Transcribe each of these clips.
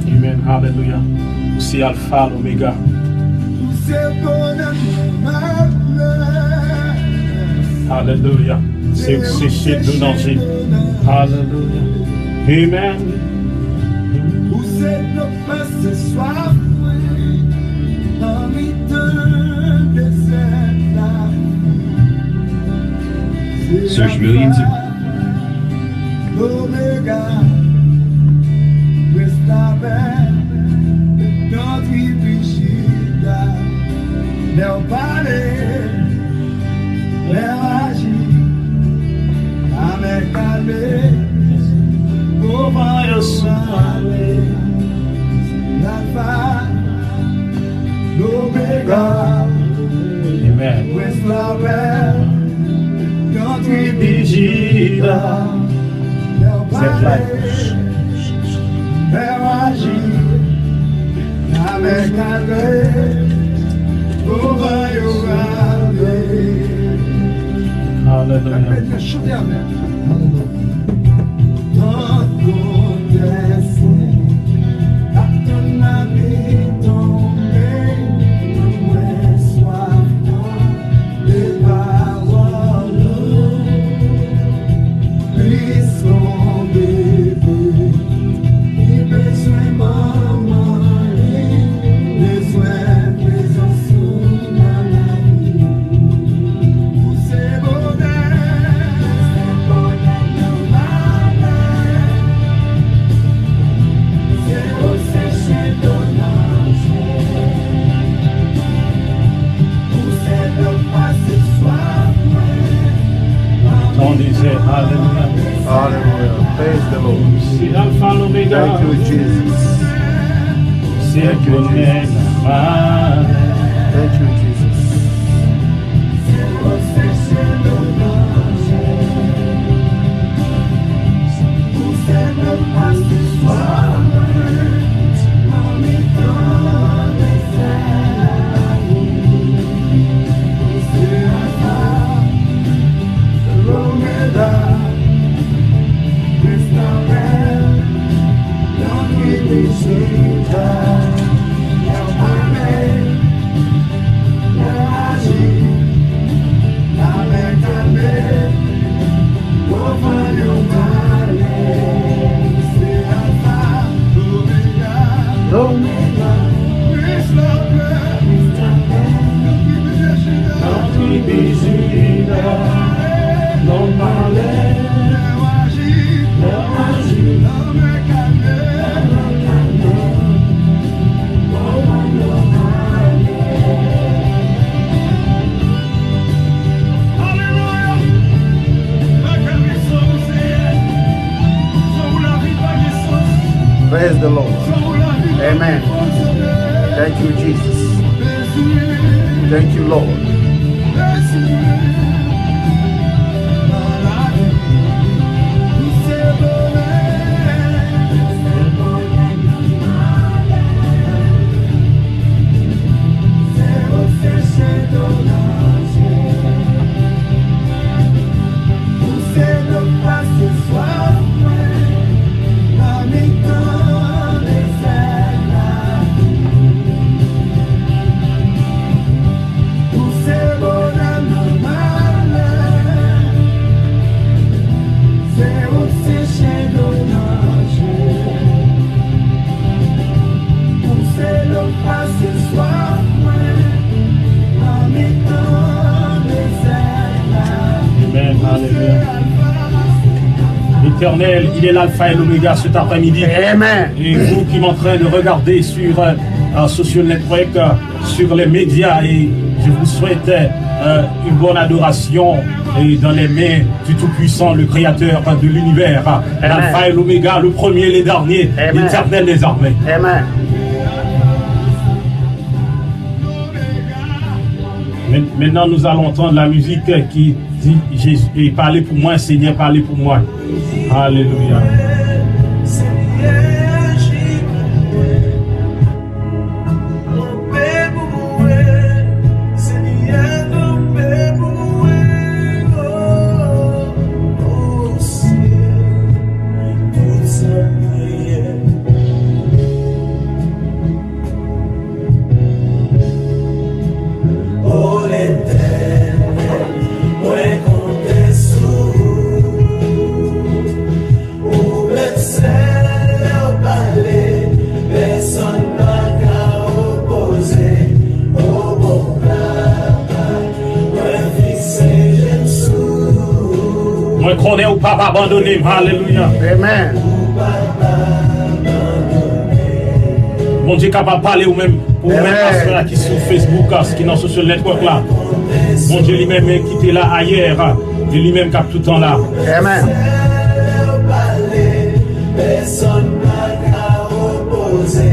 Amen. Hallelujah. C'est Alpha, l'Oméga. Hallelujah. C'est chez de danger. Hallelujah. Amen. Vous êtes le pain ce soir, parmi deux déserts. Serge Williams. L'Oméga, questa bella notre vicenda, nel Padre, nel agir, avec calme, pour voir soirée, l'Alpha, l'Oméga, Amen. questa bella notre vicenda. Vous êtes là. Hallelujah. Hallelujah. Praise the Lord. C'est Alpha, l'Oméga. Thank you, Jesus. C'est Bonnet. Thank you, Jesus. Praise the Lord. Amen. Thank you, Jesus. Thank you, Lord. L'Éternel, il est l'alpha et l'oméga cet après-midi. Amen. Et vous qui m'êtes en train de regarder sur Social Network, sur les médias, et je vous souhaite une bonne adoration et dans les mains du Tout-Puissant, le Créateur de l'univers. L'alpha et l'oméga, le premier et le dernier, l'Éternel des armées. Amen. Maintenant, nous allons entendre la musique qui dit Jésus, parlez pour moi, Seigneur, parlez pour moi. Alléluia. ou pas abandonner. Alléluia. Amen. Bon Dieu capable de parler ou même pour même pasteur qui sur Facebook, qui est dans social network là. Bon Dieu lui-même qui était là ailleurs, et lui-même qui est tout le temps là. Amen. Personne n'a opposé.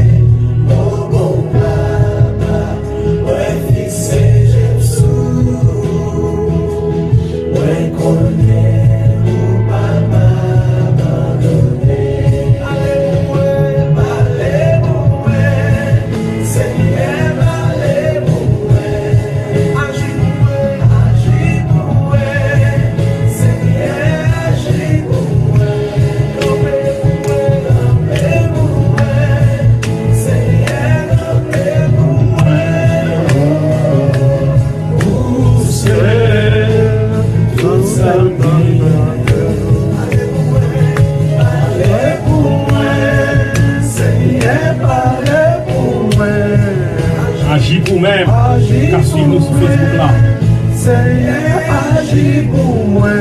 Agis pour même, car suivez nous sur Facebook là. Seigneur, agis pour moi.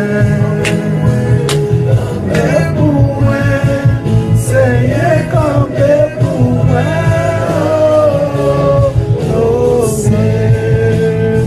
Campez pour moi. Seigneur, campez pour moi. Oh, Seigneur,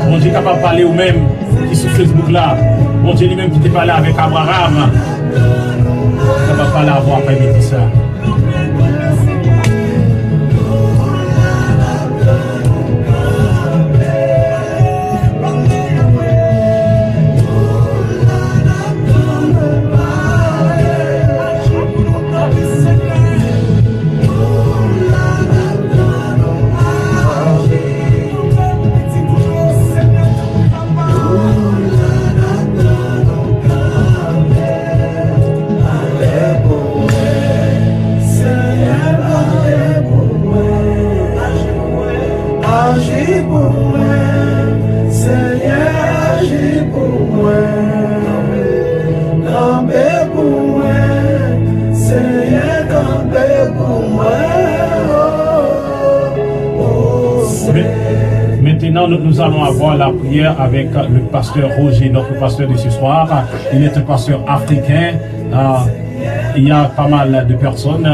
Bon Dieu capable de parler ou même qui sur Facebook là. Bon Dieu lui-même qui t'a parlé avec Abraham. Capable de parler avant après-midi ça. Maintenant, nous allons avoir la prière avec le pasteur Roger, notre pasteur de ce soir. Il est un pasteur africain. Il y a pas mal de personnes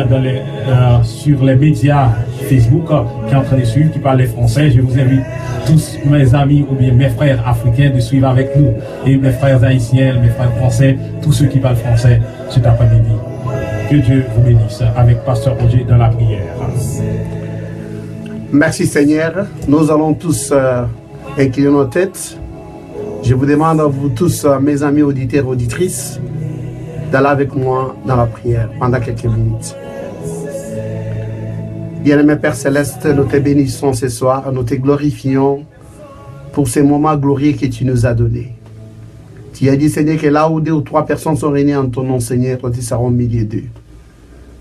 sur les médias Facebook qui sont en train de suivre, qui parlent français. Je vous invite tous mes amis ou bien mes frères africains de suivre avec nous. Et mes frères haïtiens, mes frères français, tous ceux qui parlent français cet après-midi. Que Dieu vous bénisse avec pasteur Roger dans la prière. Merci Seigneur. Nous allons tous incliner nos têtes. Je vous demande à vous tous, mes amis auditeurs et auditrices, d'aller avec moi dans la prière pendant quelques minutes. Bien-aimé Père Céleste, nous te bénissons ce soir, nous te glorifions pour ces moments glorieux que tu nous as donnés. Tu as dit, Seigneur, que là où 2 ou 3 personnes sont réunies en ton nom, Seigneur, toi tu seras au milieu d'eux.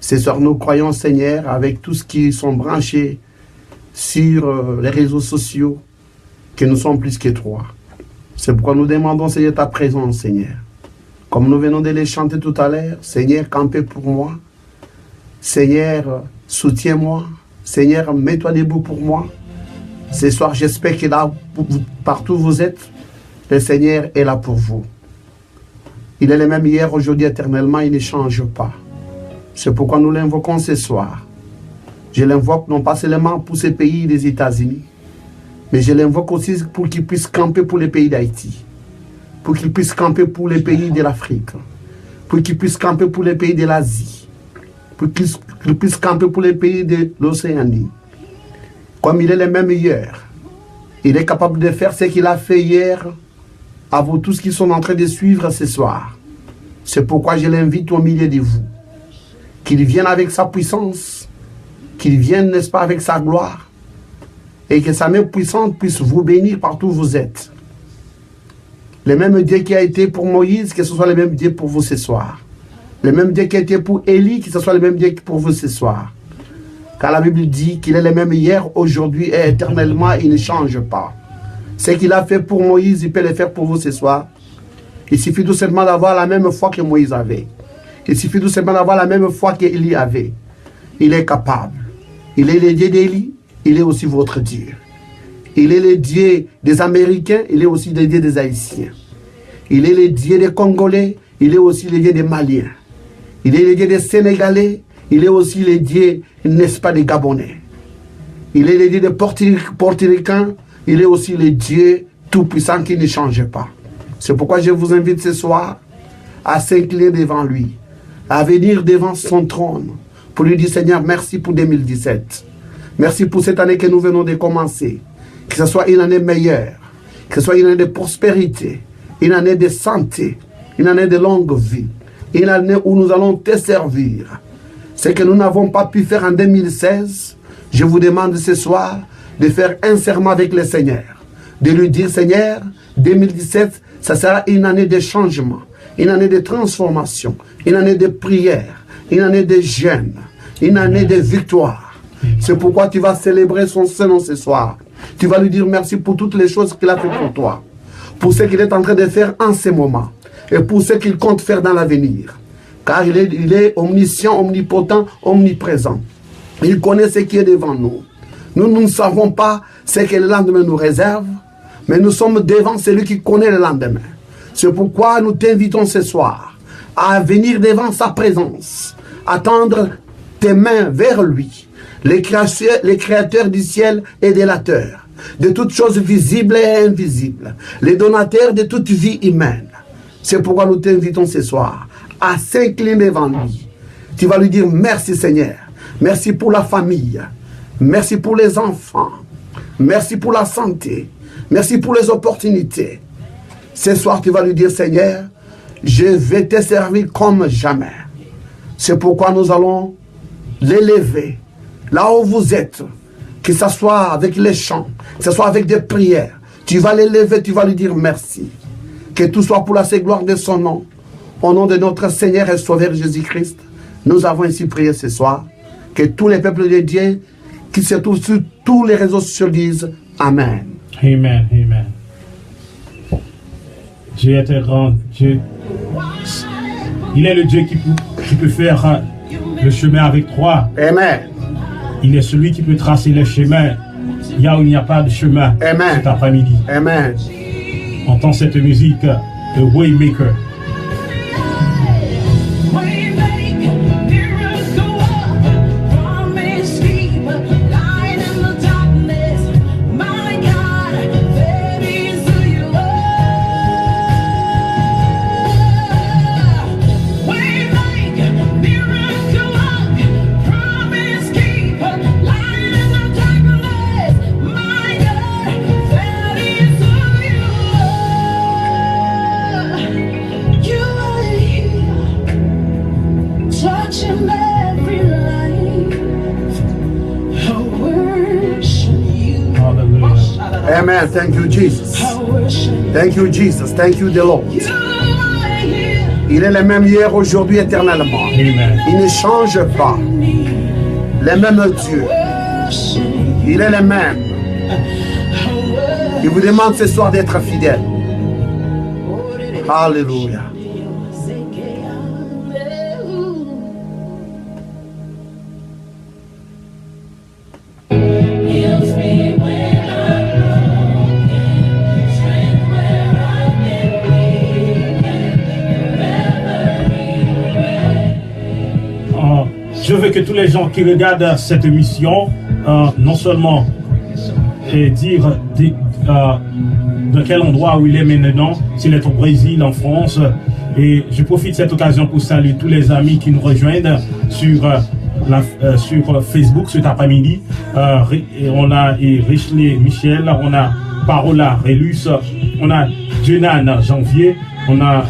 Ce soir, nous croyons, Seigneur, avec tous qui sont branchés sur les réseaux sociaux, que nous sommes plus que 3. C'est pourquoi nous demandons, Seigneur, ta présence, Seigneur. Comme nous venons de les chanter tout à l'heure, Seigneur, campez pour moi. Seigneur, soutiens-moi. Seigneur, mets-toi debout pour moi. Ce soir, j'espère que là, partout où vous êtes, le Seigneur est là pour vous. Il est le même hier, aujourd'hui, éternellement, il ne change pas. C'est pourquoi nous l'invoquons ce soir. Je l'invoque non pas seulement pour ces pays des États-Unis, mais je l'invoque aussi pour qu'il puisse camper pour les pays d'Haïti, pour qu'il puisse camper pour les pays de l'Afrique, pour qu'il puisse camper pour les pays de l'Asie, pour qu'il puisse camper pour les pays de l'Océanie. Comme il est le même hier, il est capable de faire ce qu'il a fait hier à vous tous qui sont en train de suivre ce soir. C'est pourquoi je l'invite au milieu de vous, qu'il vienne avec sa puissance, qu'il vienne, n'est-ce pas, avec sa gloire, et que sa main puissante puisse vous bénir partout où vous êtes. Le même Dieu qui a été pour Moïse, que ce soit le même Dieu pour vous ce soir. Le même Dieu qui a été pour Élie, que ce soit le même Dieu pour vous ce soir. Car la Bible dit qu'il est le même hier, aujourd'hui et éternellement, il ne change pas. Ce qu'il a fait pour Moïse, il peut le faire pour vous ce soir. Il suffit tout simplement d'avoir la même foi que Moïse avait. Il suffit tout simplement d'avoir la même foi qu'Élie avait. Il est capable. Il est le Dieu d'Élie, il est aussi votre Dieu. Il est le Dieu des Américains, il est aussi le Dieu des Haïtiens. Il est le Dieu des Congolais, il est aussi le Dieu des Maliens. Il est le Dieu des Sénégalais, il est aussi le Dieu, n'est-ce pas, des Gabonais. Il est le Dieu des Portoricains, il est aussi le Dieu tout-puissant qui ne change pas. C'est pourquoi je vous invite ce soir à s'incliner devant lui, à venir devant son trône, pour lui dire, Seigneur, merci pour 2017. Merci pour cette année que nous venons de commencer. Que ce soit une année meilleure, que ce soit une année de prospérité, une année de santé, une année de longue vie, une année où nous allons te servir. Ce que nous n'avons pas pu faire en 2016, je vous demande ce soir de faire un serment avec le Seigneur, de lui dire, Seigneur, 2017, ça sera une année de changement, une année de transformation, une année de prière, une année de jeûne, une année de victoire. C'est pourquoi tu vas célébrer son Saint-Nom ce soir. Tu vas lui dire merci pour toutes les choses qu'il a fait pour toi, pour ce qu'il est en train de faire en ce moment et pour ce qu'il compte faire dans l'avenir. Car il est omniscient, omnipotent, omniprésent. Il connaît ce qui est devant nous. Nous ne savons pas ce que le lendemain nous réserve, mais nous sommes devant celui qui connaît le lendemain. C'est pourquoi nous t'invitons ce soir à venir devant sa présence, à tendre tes mains vers lui, les créateurs du ciel et de la terre, de toutes choses visibles et invisibles, les donateurs de toute vie humaine. C'est pourquoi nous t'invitons ce soir à s'incliner devant lui. Tu vas lui dire merci Seigneur, merci pour la famille, merci pour les enfants, merci pour la santé, merci pour les opportunités. Ce soir tu vas lui dire Seigneur, je vais te servir comme jamais. C'est pourquoi nous allons l'élever là où vous êtes, que ce soit avec les chants, que ce soit avec des prières. Tu vas l'élever, tu vas lui dire merci. Que tout soit pour la seule gloire de son nom. Au nom de notre Seigneur et Sauveur Jésus-Christ, nous avons ainsi prié ce soir. Que tous les peuples de Dieu qui se trouvent sur tous les réseaux sociaux disent Amen. Amen, amen. Dieu est un grand Dieu. Il est le Dieu qui peut faire le chemin avec toi. Amen. Il est celui qui peut tracer les chemins. Il y a où il n'y a pas de chemin. Amen. Cet après-midi. Amen. Entends cette musique, The Waymaker. Amen. Thank you, Jesus. Thank you, Jesus. Thank you, the Lord. Il est le même hier, aujourd'hui, éternellement. Amen. Il ne change pas. Le même Dieu. Il est le même. Il vous demande ce soir d'être fidèle. Alléluia. Je veux que tous les gens qui regardent cette émission, non seulement dire de quel endroit où il est maintenant, s'il est au Brésil, en France, et je profite de cette occasion pour saluer tous les amis qui nous rejoignent sur Facebook cet après-midi. On a Richelieu Michel, on a Parola Relus, on a Jenan Janvier, on a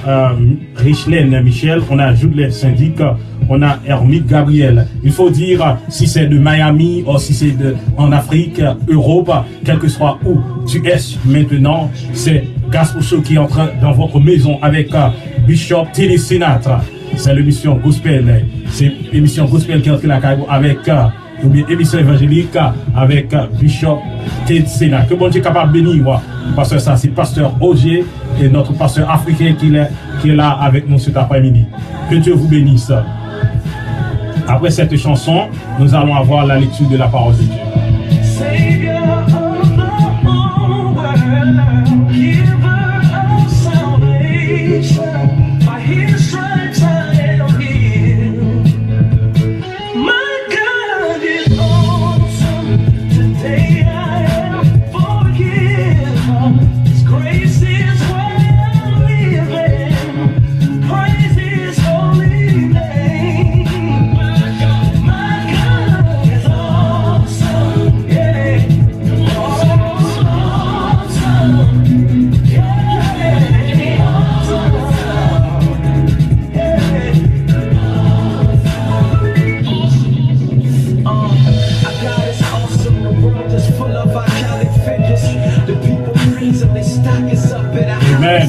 Richelaine Michel, on a Jules Syndic, on a Hermite Gabriel. Il faut dire si c'est de Miami ou si c'est en Afrique, Europe, quel que soit où tu es maintenant, c'est Gaspocho qui entre dans votre maison avec Bishop Télé Sinatra. C'est l'émission Gospel. C'est l'émission Gospel qui entre la caille avec ou bien émission évangélique avec Bishop Télé Sinatra. Que bon Dieu est capable de bénir. Parce que ça, c'est pasteur Ogier et notre pasteur africain qui est là avec nous cet après-midi. Que Dieu vous bénisse. Après cette chanson, nous allons avoir la lecture de la parole de Dieu.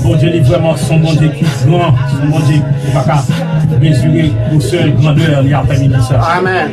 Bon Dieu, vraiment, son bon Dieu qui est grand, son bon Dieu qui ne va pas mesurer au seul grandeur, il y a après-midi ça. Amen.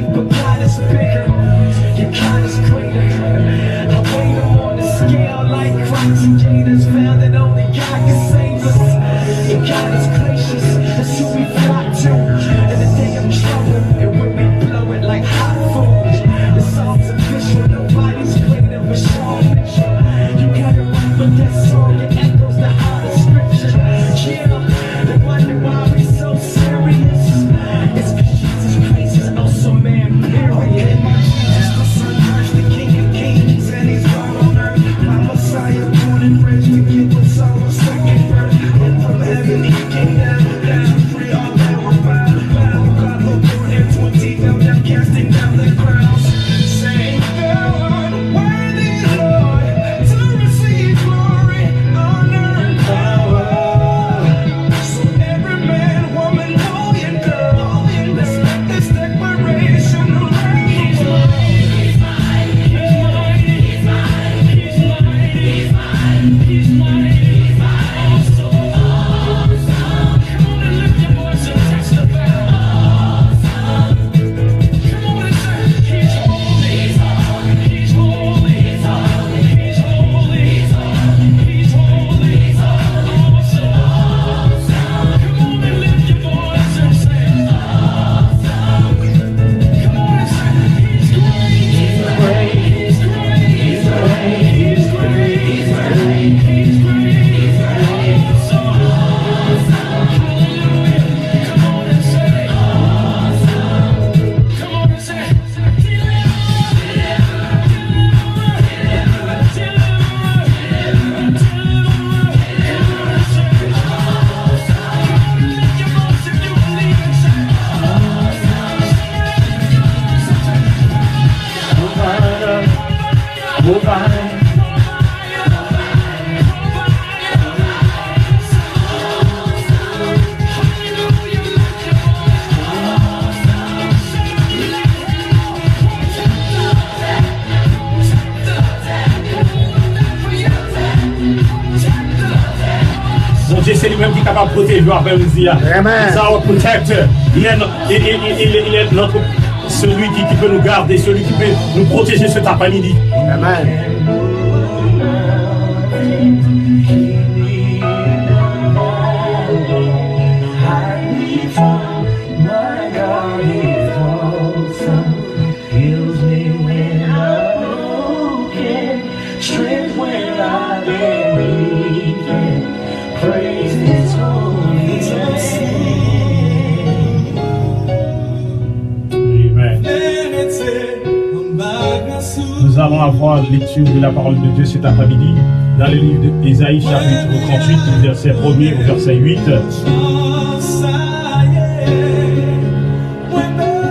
C'est lui-même qui est capable de protéger après-midi. Amen. C'est our protector. Il est notre, celui qui peut nous garder, celui qui peut nous protéger cet après-midi. Amen. Nous allons avoir lecture de la parole de Dieu cet après-midi dans le livre d'Ésaïe chapitre 38, verset 1er au verset 8.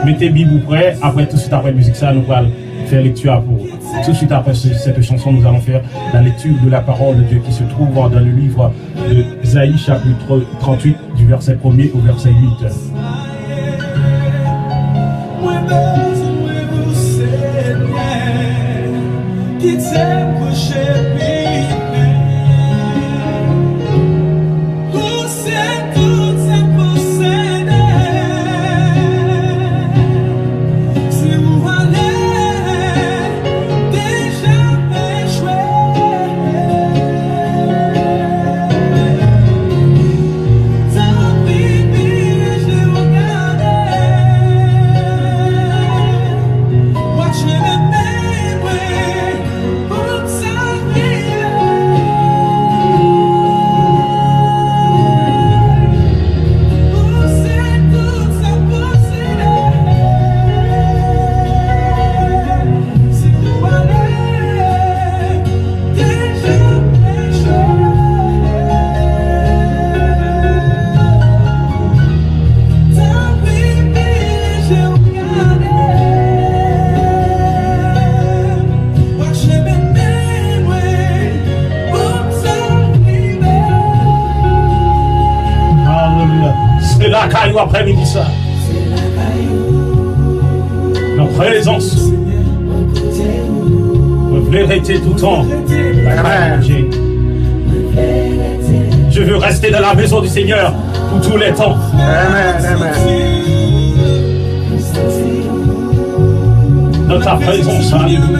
Mettez Bible prêt, après tout de suite après la musique ça, nous allons faire lecture pour tout de suite après cette chanson, nous allons faire la lecture de la parole de Dieu qui se trouve dans le livre de Isaïe chapitre 38 du verset 1er au verset 8. Après-midi ça, la présence me vérité tout le temps. Je veux rester dans la maison du Seigneur pour tous les temps. Amen. Dans ta présence, alléluia.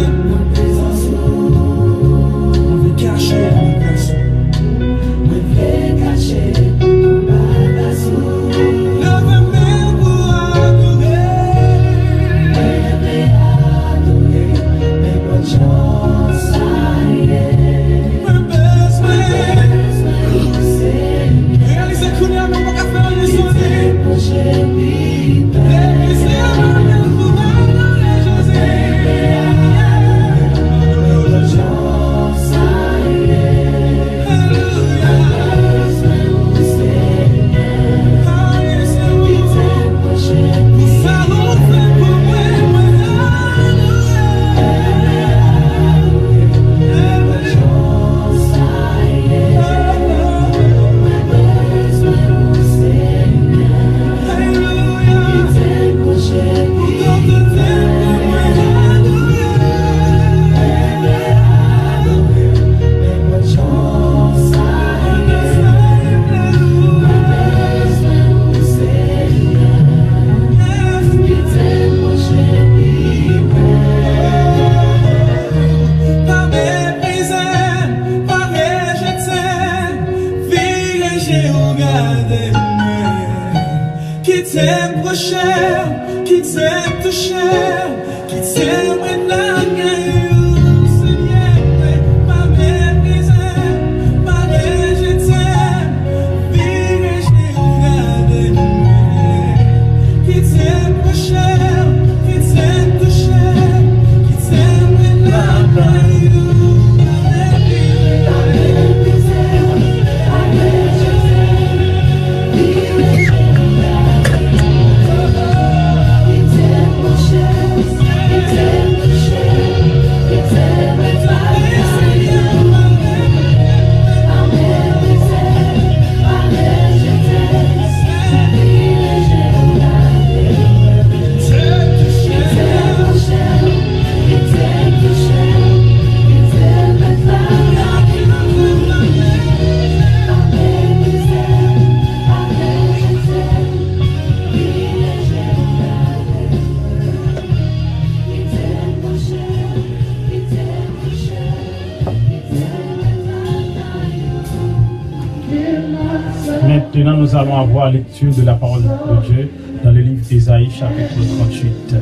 Maintenant, nous allons avoir lecture de la parole de Dieu dans le livre d'Ésaïe, chapitre 38.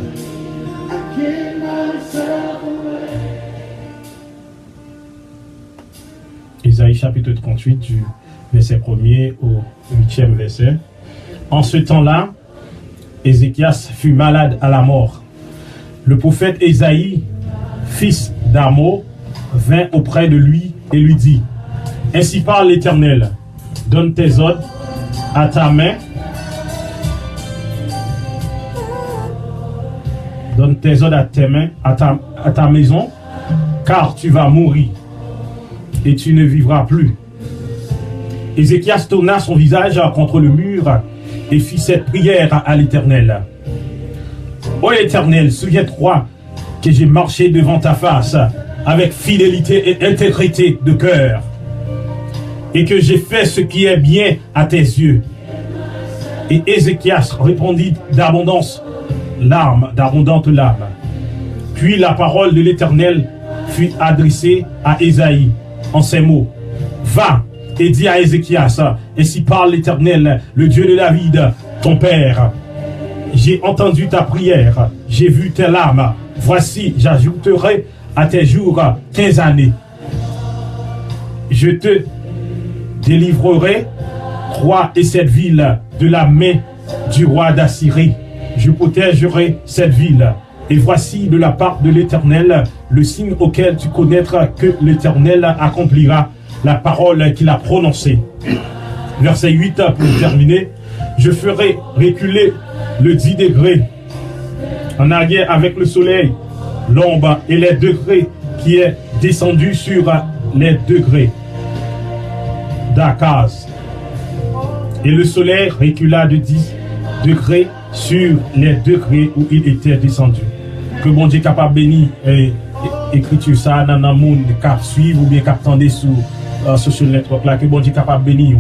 Ésaïe, chapitre 38, du verset 1er au 8e verset. En ce temps-là, Ézéchias fut malade à la mort. Le prophète Ésaïe, fils d'Amo, vint auprès de lui et lui dit: Ainsi parle l'Éternel, donne tes ordres à ta main, donne tes ordres à tes mains, à ta maison, car tu vas mourir et tu ne vivras plus. Ézéchias tourna son visage contre le mur et fit cette prière à l'Éternel. Ô Éternel, souviens-toi que j'ai marché devant ta face avec fidélité et intégrité de cœur, et que j'ai fait ce qui est bien à tes yeux. Et Ézéchias répondit d'abondantes larmes. Puis la parole de l'Éternel fut adressée à Ésaïe en ces mots. Va et dis à Ézéchias, ainsi parle l'Éternel, le Dieu de David, ton père. J'ai entendu ta prière, j'ai vu tes larmes. Voici, j'ajouterai à tes jours 15 années. Je te délivrerai Troie et cette ville de la main du roi d'Assyrie. Je protégerai cette ville. Et voici de la part de l'Éternel le signe auquel tu connaîtras que l'Éternel accomplira la parole qu'il a prononcée. Verset 8 pour terminer. Je ferai reculer le 10 degrés en arrière avec le soleil, l'ombre et les degrés qui est descendu sur les degrés d'Akaz. Et le soleil recula de 10 degrés sur les degrés où il était descendu. Que bon Dieu capable bénir écriture ça dans le monde cap suivre ou bien cap tendre sur social network là, que bon Dieu capable bénir.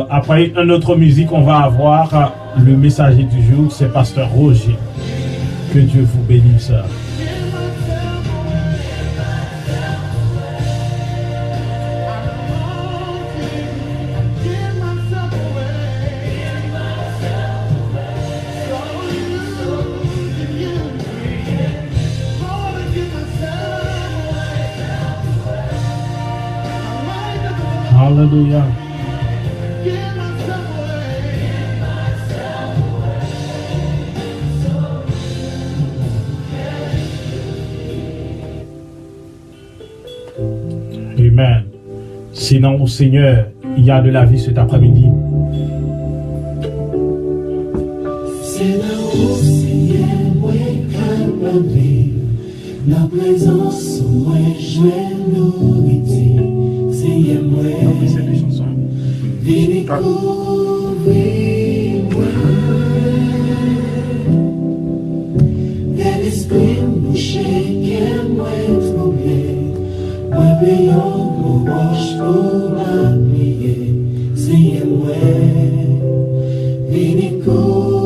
Après une autre musique, on va avoir le messager du jour, c'est Pasteur Roger. Que Dieu vous bénisse. Hallelujah. Amen. Sinon, au Seigneur, il y a de la vie cet après-midi. La présence, moi, je vais nourrir. C'est moi. C'est des chansons. Découvrir-moi. L'esprit bouché qui est moins troublé. Moi, payant mon roche pour la prier. C'est moi. Découvrir-moi.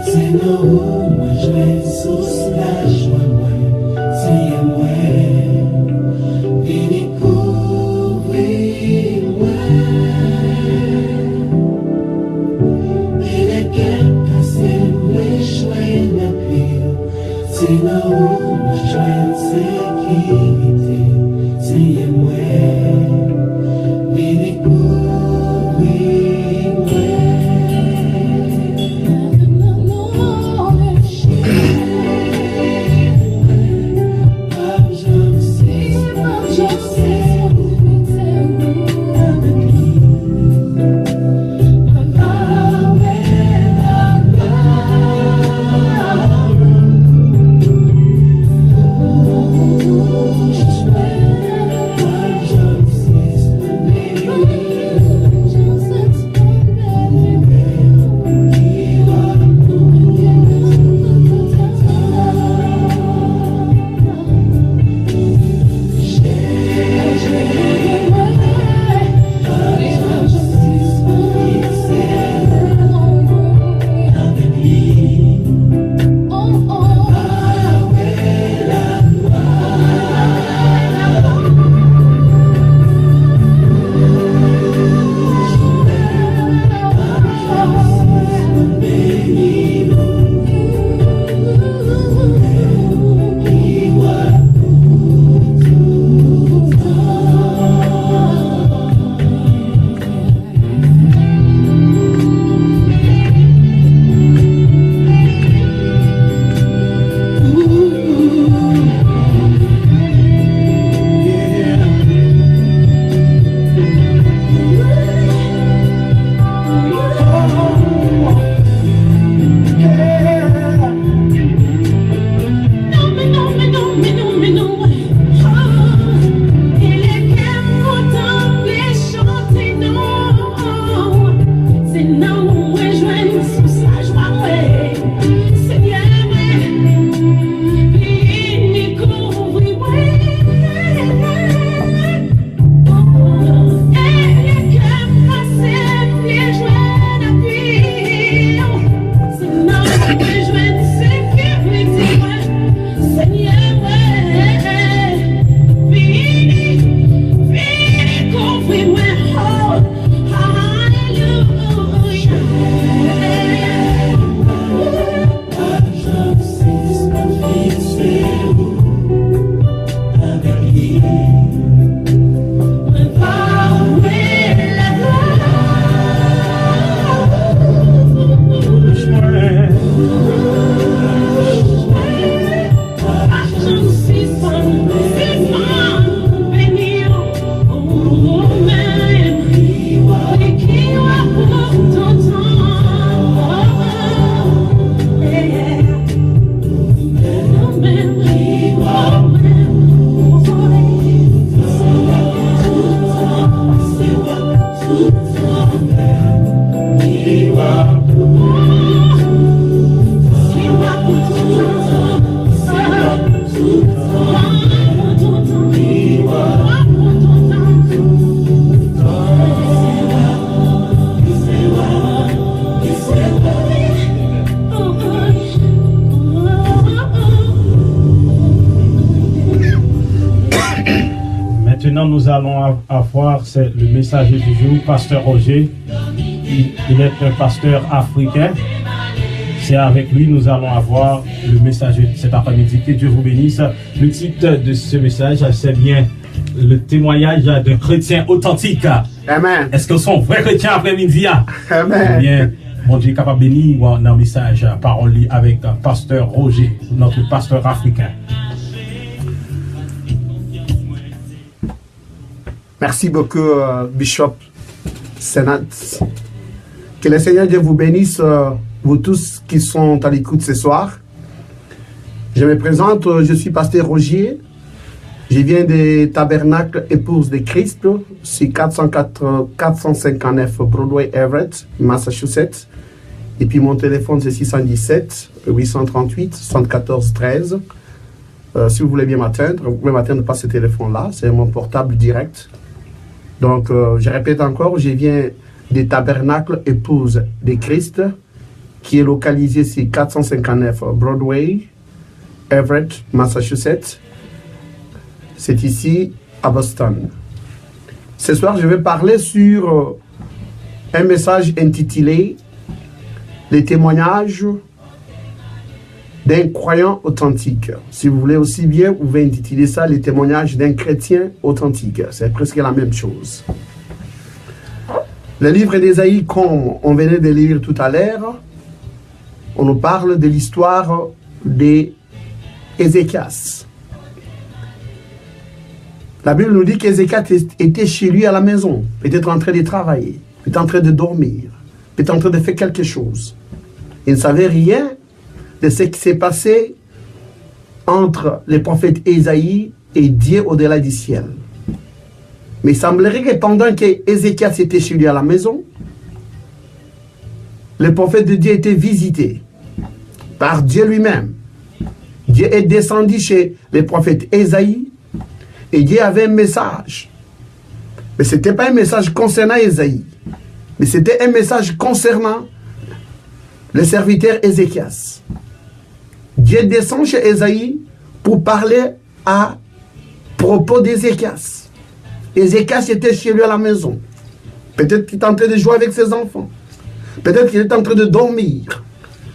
C'est là où moi je vais sous la joie, moi, c'est moi, et découvrir-moi, et les cœurs cassés, les joies et la pire, c'est là où moi je vais sécurité, c'est moi, et découvrir-moi. Maintenant, nous allons avoir le messager du jour, Pasteur Roger. Il est un pasteur africain. C'est avec lui nous allons avoir le messager cet après-midi. Que Dieu vous bénisse. Le titre de ce message, c'est bien le témoignage d'un chrétien authentique. Amen. Est-ce que sont vrais chrétiens après-midi? Amen. Eh bien, mon Dieu est capable de bénir dans le message parole avec Pasteur Roger, notre pasteur africain. Merci beaucoup, Bishop Senat. Que le Seigneur Dieu vous bénisse, vous tous qui sont à l'écoute ce soir. Je me présente, je suis Pasteur Roger. Je viens des Tabernacles Épouses de Christ, c'est 459 Broadway, Everett, Massachusetts. Et puis mon téléphone c'est 617 838 74 13. Si vous voulez bien m'atteindre, vous pouvez m'atteindre par ce téléphone-là, c'est mon portable direct. Donc, je répète encore, je viens des Tabernacles Épouses de Christ, qui est localisé sur 459 Broadway, Everett, Massachusetts. C'est ici, à Boston. Ce soir, je vais parler sur un message intitulé « Les témoignages d'un croyant authentique ». Si vous voulez aussi bien, vous pouvez intituler ça « Les témoignages d'un chrétien authentique ». C'est presque la même chose. Le livre d'Ésaïe, comme on venait de lire tout à l'heure, on nous parle de l'histoire d'Ézéchias. La Bible nous dit qu'Ézéchias était chez lui à la maison, peut-être en train de travailler, peut-être en train de dormir, peut-être en train de faire quelque chose. Il ne savait rien de ce qui s'est passé entre le prophète Ésaïe et Dieu au-delà du ciel. Mais il semblerait que pendant qu'Ézéchias était chez lui à la maison, le prophète de Dieu était visité par Dieu lui-même. Dieu est descendu chez le prophète Ésaïe et Dieu avait un message. Mais ce n'était pas un message concernant Ésaïe, mais c'était un message concernant le serviteur Ézéchias. Dieu descend chez Ésaïe pour parler à propos d'Ézéchias. Ézéchias était chez lui à la maison. Peut-être qu'il était en train de jouer avec ses enfants. Peut-être qu'il était en train de dormir.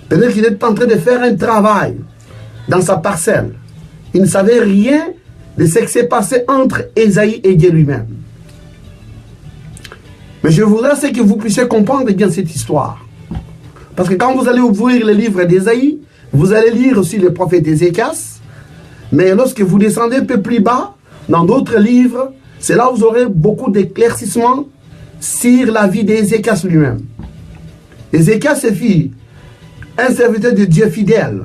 Peut-être qu'il était en train de faire un travail dans sa parcelle. Il ne savait rien de ce qui s'est passé entre Ésaïe et Dieu lui-même. Mais je voudrais que vous puissiez comprendre bien cette histoire. Parce que quand vous allez ouvrir le livre d'Ésaïe, vous allez lire aussi le prophète Ézéchias. Mais lorsque vous descendez un peu plus bas, dans d'autres livres, c'est là où vous aurez beaucoup d'éclaircissements sur la vie d'Ézéchias lui-même. Ézéchias fut un serviteur de Dieu fidèle.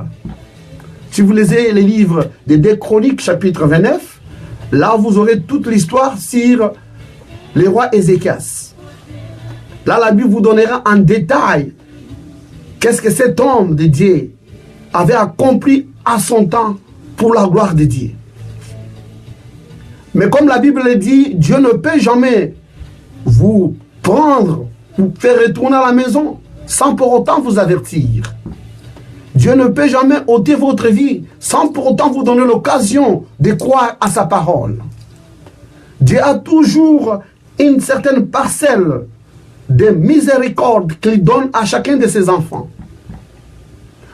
Si vous lisez les livres des 2 Chroniques, chapitre 29, là vous aurez toute l'histoire sur le roi Ézéchias. Là, la Bible vous donnera en détail qu'est-ce que cet homme de Dieu avait accompli à son temps pour la gloire de Dieu. Mais comme la Bible le dit, Dieu ne peut jamais vous prendre, vous faire retourner à la maison sans pour autant vous avertir. Dieu ne peut jamais ôter votre vie sans pour autant vous donner l'occasion de croire à sa parole. Dieu a toujours une certaine parcelle de miséricorde qu'il donne à chacun de ses enfants.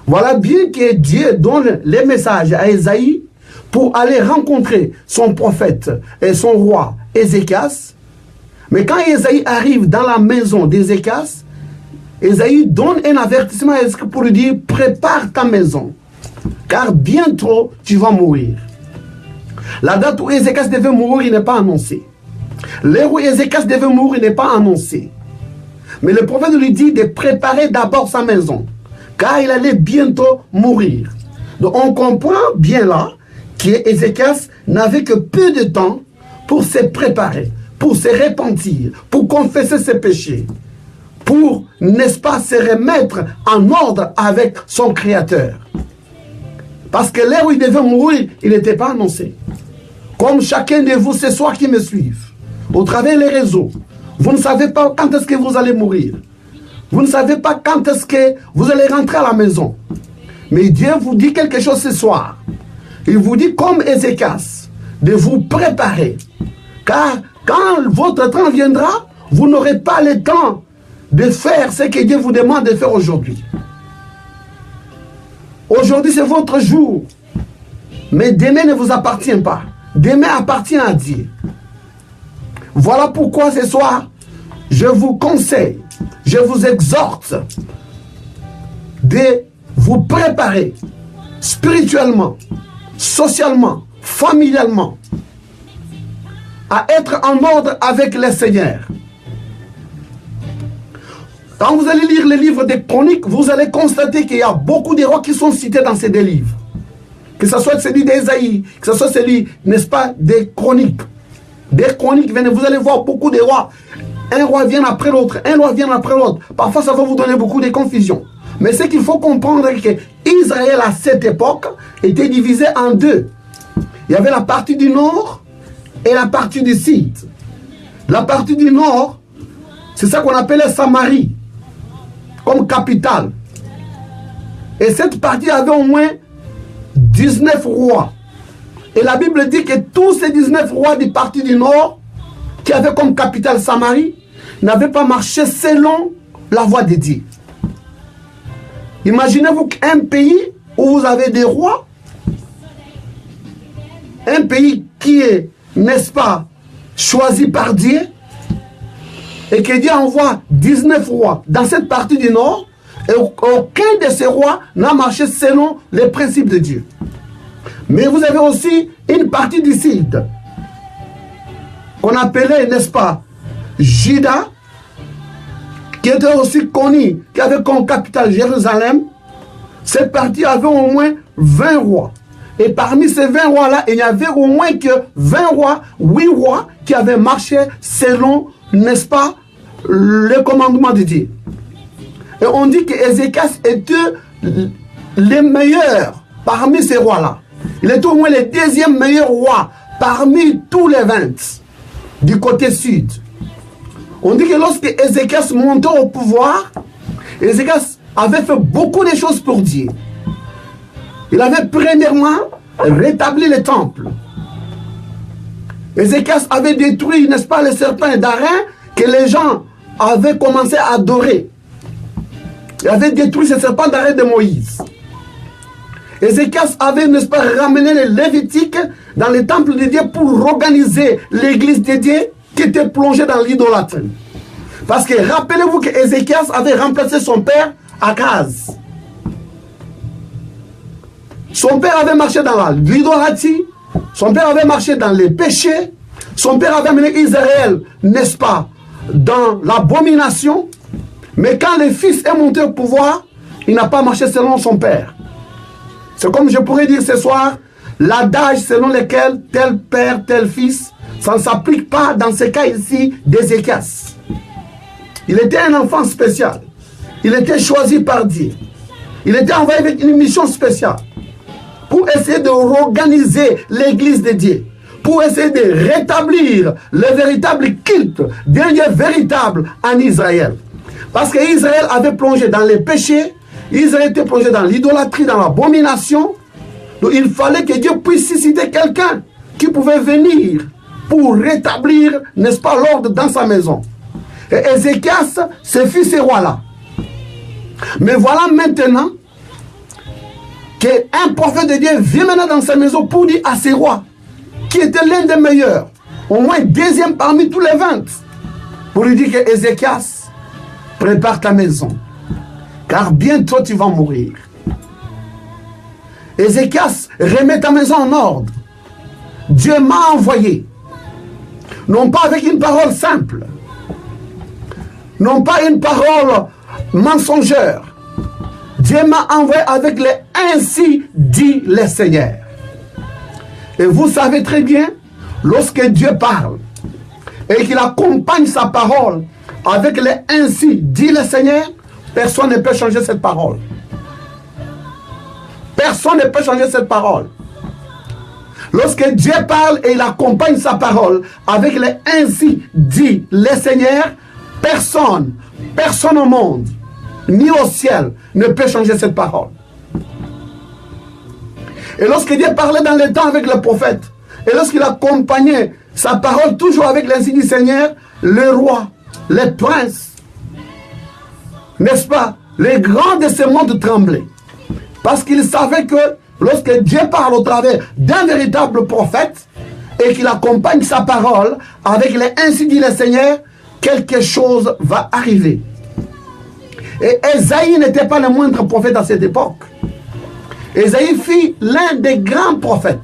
Voilà bien que Dieu donne les messages à Ésaïe pour aller rencontrer son prophète et son roi Ézéchias. Mais quand Ésaïe arrive dans la maison d'Ézéchias, Ésaïe donne un avertissement pour lui dire « Prépare ta maison, car bientôt tu vas mourir. » La date où Ézéchias devait mourir n'est pas annoncée. L'heure où Ézéchias devait mourir n'est pas annoncée. Mais le prophète lui dit de préparer d'abord sa maison, car il allait bientôt mourir. Donc on comprend bien là qu'Ézéchias n'avait que peu de temps pour se préparer, pour se repentir, pour confesser ses péchés, pour, n'est-ce pas, se remettre en ordre avec son Créateur. Parce que l'heure où il devait mourir, il n'était pas annoncé. Comme chacun de vous ce soir qui me suivent, au travers des réseaux, vous ne savez pas quand est-ce que vous allez mourir. Vous ne savez pas quand est-ce que vous allez rentrer à la maison. Mais Dieu vous dit quelque chose ce soir. Il vous dit, comme Ézéchias, de vous préparer, Car quand votre temps viendra, vous n'aurez pas le temps de faire ce que Dieu vous demande de faire aujourd'hui. Aujourd'hui, c'est votre jour. Mais demain ne vous appartient pas. Demain appartient à Dieu. Voilà pourquoi ce soir, je vous conseille, je vous exhorte de vous préparer spirituellement, socialement, familialement, à être en ordre avec le Seigneur. Quand vous allez lire les livres des chroniques, vous allez constater qu'il y a beaucoup de rois qui sont cités dans ces deux livres. Que ce soit celui d'Ésaïe, que ce soit celui, n'est-ce pas, des chroniques. Des chroniques, vous allez voir beaucoup de rois. Un roi vient après l'autre, un roi vient après l'autre. Parfois, ça va vous donner beaucoup de confusion. Mais ce qu'il faut comprendre, c'est qu'Israël, à cette époque, était divisé en deux. Il y avait la partie du nord et la partie du sud. La partie du nord, c'est ça qu'on appelait Samarie, comme capitale. Et cette partie avait au moins 19 rois. Et la Bible dit que tous ces 19 rois du parti du nord, qui avaient comme capitale Samarie, n'avaient pas marché selon la voie de Dieu. Imaginez-vous qu'un pays où vous avez des rois, un pays qui est, n'est-ce pas, choisi par Dieu, et que Dieu envoie 19 rois dans cette partie du nord, et aucun de ces rois n'a marché selon les principes de Dieu. Mais vous avez aussi une partie du sud, qu'on appelait, n'est-ce pas, Juda, qui était aussi connu, qui avait comme capitale Jérusalem. Cette partie avait au moins 20 rois. Et parmi ces 20 rois-là, il n'y avait au moins que 20 rois, 8 rois, qui avaient marché selon, n'est-ce pas, le commandement de Dieu. Et on dit qu'Ézéchias était le meilleur parmi ces rois-là. Il était au moins le deuxième meilleur roi parmi tous les 20 du côté sud. On dit que lorsque Ézéchias montait au pouvoir, Ézéchias avait fait beaucoup de choses pour Dieu. Il avait premièrement rétabli le temple. Ézéchias avait détruit, n'est-ce pas, les serpents d'Arin que les gens avaient commencé à adorer. Il avait détruit ces serpents d'Arin de Moïse. Ézéchias avait, n'est-ce pas, ramené les Lévitiques dans le temple de Dieu pour organiser l'église de Dieu qui était plongée dans l'idolâtrie. Parce que rappelez-vous que Ézéchias avait remplacé son père Akaz. Son père avait marché dans l'idolâtrie, son père avait marché dans les péchés, son père avait amené Israël, n'est-ce pas, dans l'abomination. Mais quand le fils est monté au pouvoir, il n'a pas marché selon son père. C'est comme je pourrais dire ce soir, l'adage selon lequel tel père, tel fils, ça ne s'applique pas dans ce cas ici d'Ézéchias. Il était un enfant spécial. Il était choisi par Dieu. Il était envoyé avec une mission spéciale pour essayer de réorganiser l'église de Dieu, pour essayer de rétablir le véritable culte d'un Dieu véritable en Israël. Parce qu'Israël avait plongé dans les péchés, Israël était plongé dans l'idolâtrie, dans l'abomination. Donc il fallait que Dieu puisse susciter quelqu'un qui pouvait venir pour rétablir, n'est-ce pas, l'ordre dans sa maison. Et Ézéchias, ce fut ce roi-là. Mais voilà maintenant qu'un prophète de Dieu vient maintenant dans sa maison pour dire à ces rois, qui était l'un des meilleurs, au moins deuxième parmi tous les 20, pour lui dire que Ézéchias, prépare ta maison, car bientôt tu vas mourir. Ézéchias, remets ta maison en ordre. Dieu m'a envoyé, non pas avec une parole simple, non pas une parole mensongère. Dieu m'a envoyé avec les « ainsi dit le Seigneur ». Et vous savez très bien, lorsque Dieu parle et qu'il accompagne sa parole avec les « ainsi dit le Seigneur », personne ne peut changer cette parole. Personne ne peut changer cette parole. Lorsque Dieu parle et il accompagne sa parole avec les « ainsi dit le Seigneur », personne au monde, ni au ciel, ne peut changer cette parole. Et lorsque Dieu parlait dans le temps avec le prophète, et lorsqu'il accompagnait sa parole toujours avec l'ainsi du Seigneur, le roi, les princes, n'est-ce pas, les grands de ce monde tremblaient. Parce qu'ils savaient que lorsque Dieu parle au travers d'un véritable prophète et qu'il accompagne sa parole avec les ainsi dit le Seigneur, quelque chose va arriver. Et Ésaïe n'était pas le moindre prophète à cette époque. Ésaïe fut l'un des grands prophètes.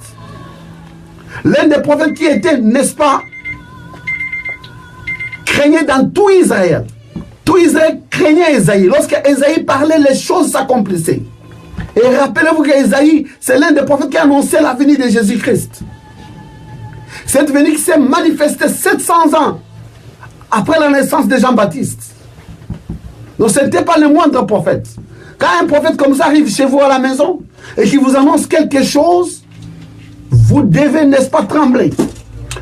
L'un des prophètes qui était, n'est-ce pas, craignait dans tout Israël. Tout Israël craignait Ésaïe. Lorsque Ésaïe parlait, les choses s'accomplissaient. Et rappelez-vous qu'Ésaïe, c'est l'un des prophètes qui a annoncé la venue de Jésus-Christ. Cette venue qui s'est manifestée 700 ans après la naissance de Jean-Baptiste. Donc ce n'était pas le moindre prophète. Quand un prophète comme ça arrive chez vous à la maison et qu'il vous annonce quelque chose, vous devez, n'est-ce pas, trembler.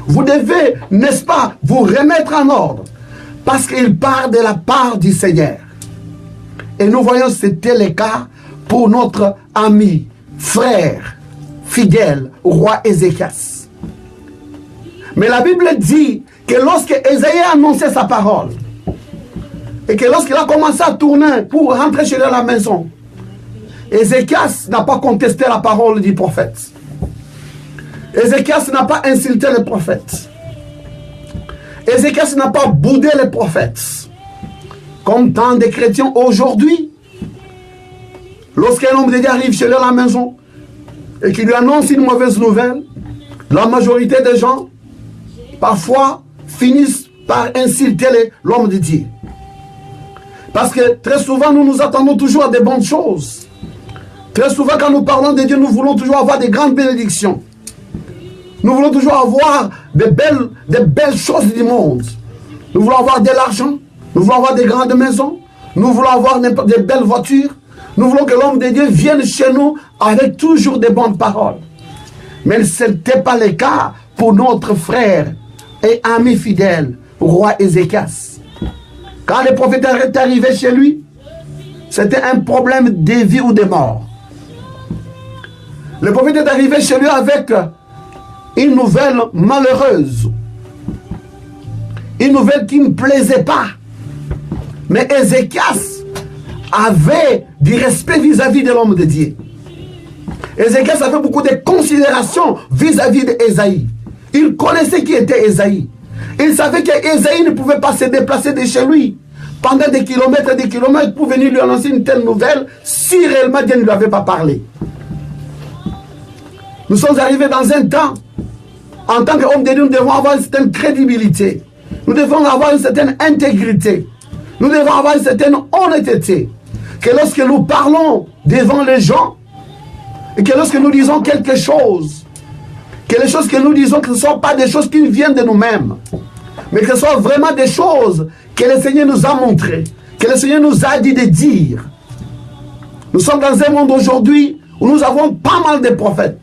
Vous devez, n'est-ce pas, vous remettre en ordre. Parce qu'il part de la part du Seigneur. Et nous voyons que c'était le cas pour notre ami, frère, fidèle, roi Ézéchias. Mais la Bible dit que lorsque Ésaïe a annoncé sa parole, et que lorsqu'il a commencé à tourner pour rentrer chez lui à la maison, Ézéchias n'a pas contesté la parole du prophète. Ézéchias n'a pas insulté le prophète. Ézéchias n'a pas boudé les prophètes. Comme tant de chrétiens aujourd'hui, lorsqu'un homme de Dieu arrive chez lui à la maison et qu'il lui annonce une mauvaise nouvelle, la majorité des gens, parfois, finissent par insulter l'homme de Dieu. Parce que très souvent, nous nous attendons toujours à des bonnes choses. Très souvent, quand nous parlons de Dieu, nous voulons toujours avoir des grandes bénédictions. Nous voulons toujours avoir des belles choses du monde. Nous voulons avoir de l'argent. Nous voulons avoir des grandes maisons. Nous voulons avoir des belles voitures. Nous voulons que l'homme de Dieu vienne chez nous avec toujours des bonnes paroles. Mais ce n'était pas le cas pour notre frère et ami fidèle, roi Ézéchias. Quand le prophète est arrivé chez lui, c'était un problème de vie ou de mort. Le prophète est arrivé chez lui avec une nouvelle malheureuse. Une nouvelle qui ne plaisait pas. Mais Ézéchias avait du respect vis-à-vis de l'homme de Dieu. Ézéchias avait beaucoup de considération vis-à-vis d'Ésaïe. Il connaissait qui était Ésaïe. Il savait qu'Ésaïe ne pouvait pas se déplacer de chez lui pendant des kilomètres et des kilomètres pour venir lui annoncer une telle nouvelle si réellement Dieu ne lui avait pas parlé. Nous sommes arrivés dans un temps, en tant qu'homme de Dieu, nous devons avoir une certaine crédibilité. Nous devons avoir une certaine intégrité. Nous devons avoir une certaine honnêteté. Que lorsque nous parlons devant les gens, et que lorsque nous disons quelque chose, que les choses que nous disons, que ce ne sont pas des choses qui viennent de nous-mêmes, mais que ce sont vraiment des choses que le Seigneur nous a montrées, que le Seigneur nous a dit de dire. Nous sommes dans un monde aujourd'hui où nous avons pas mal de prophètes.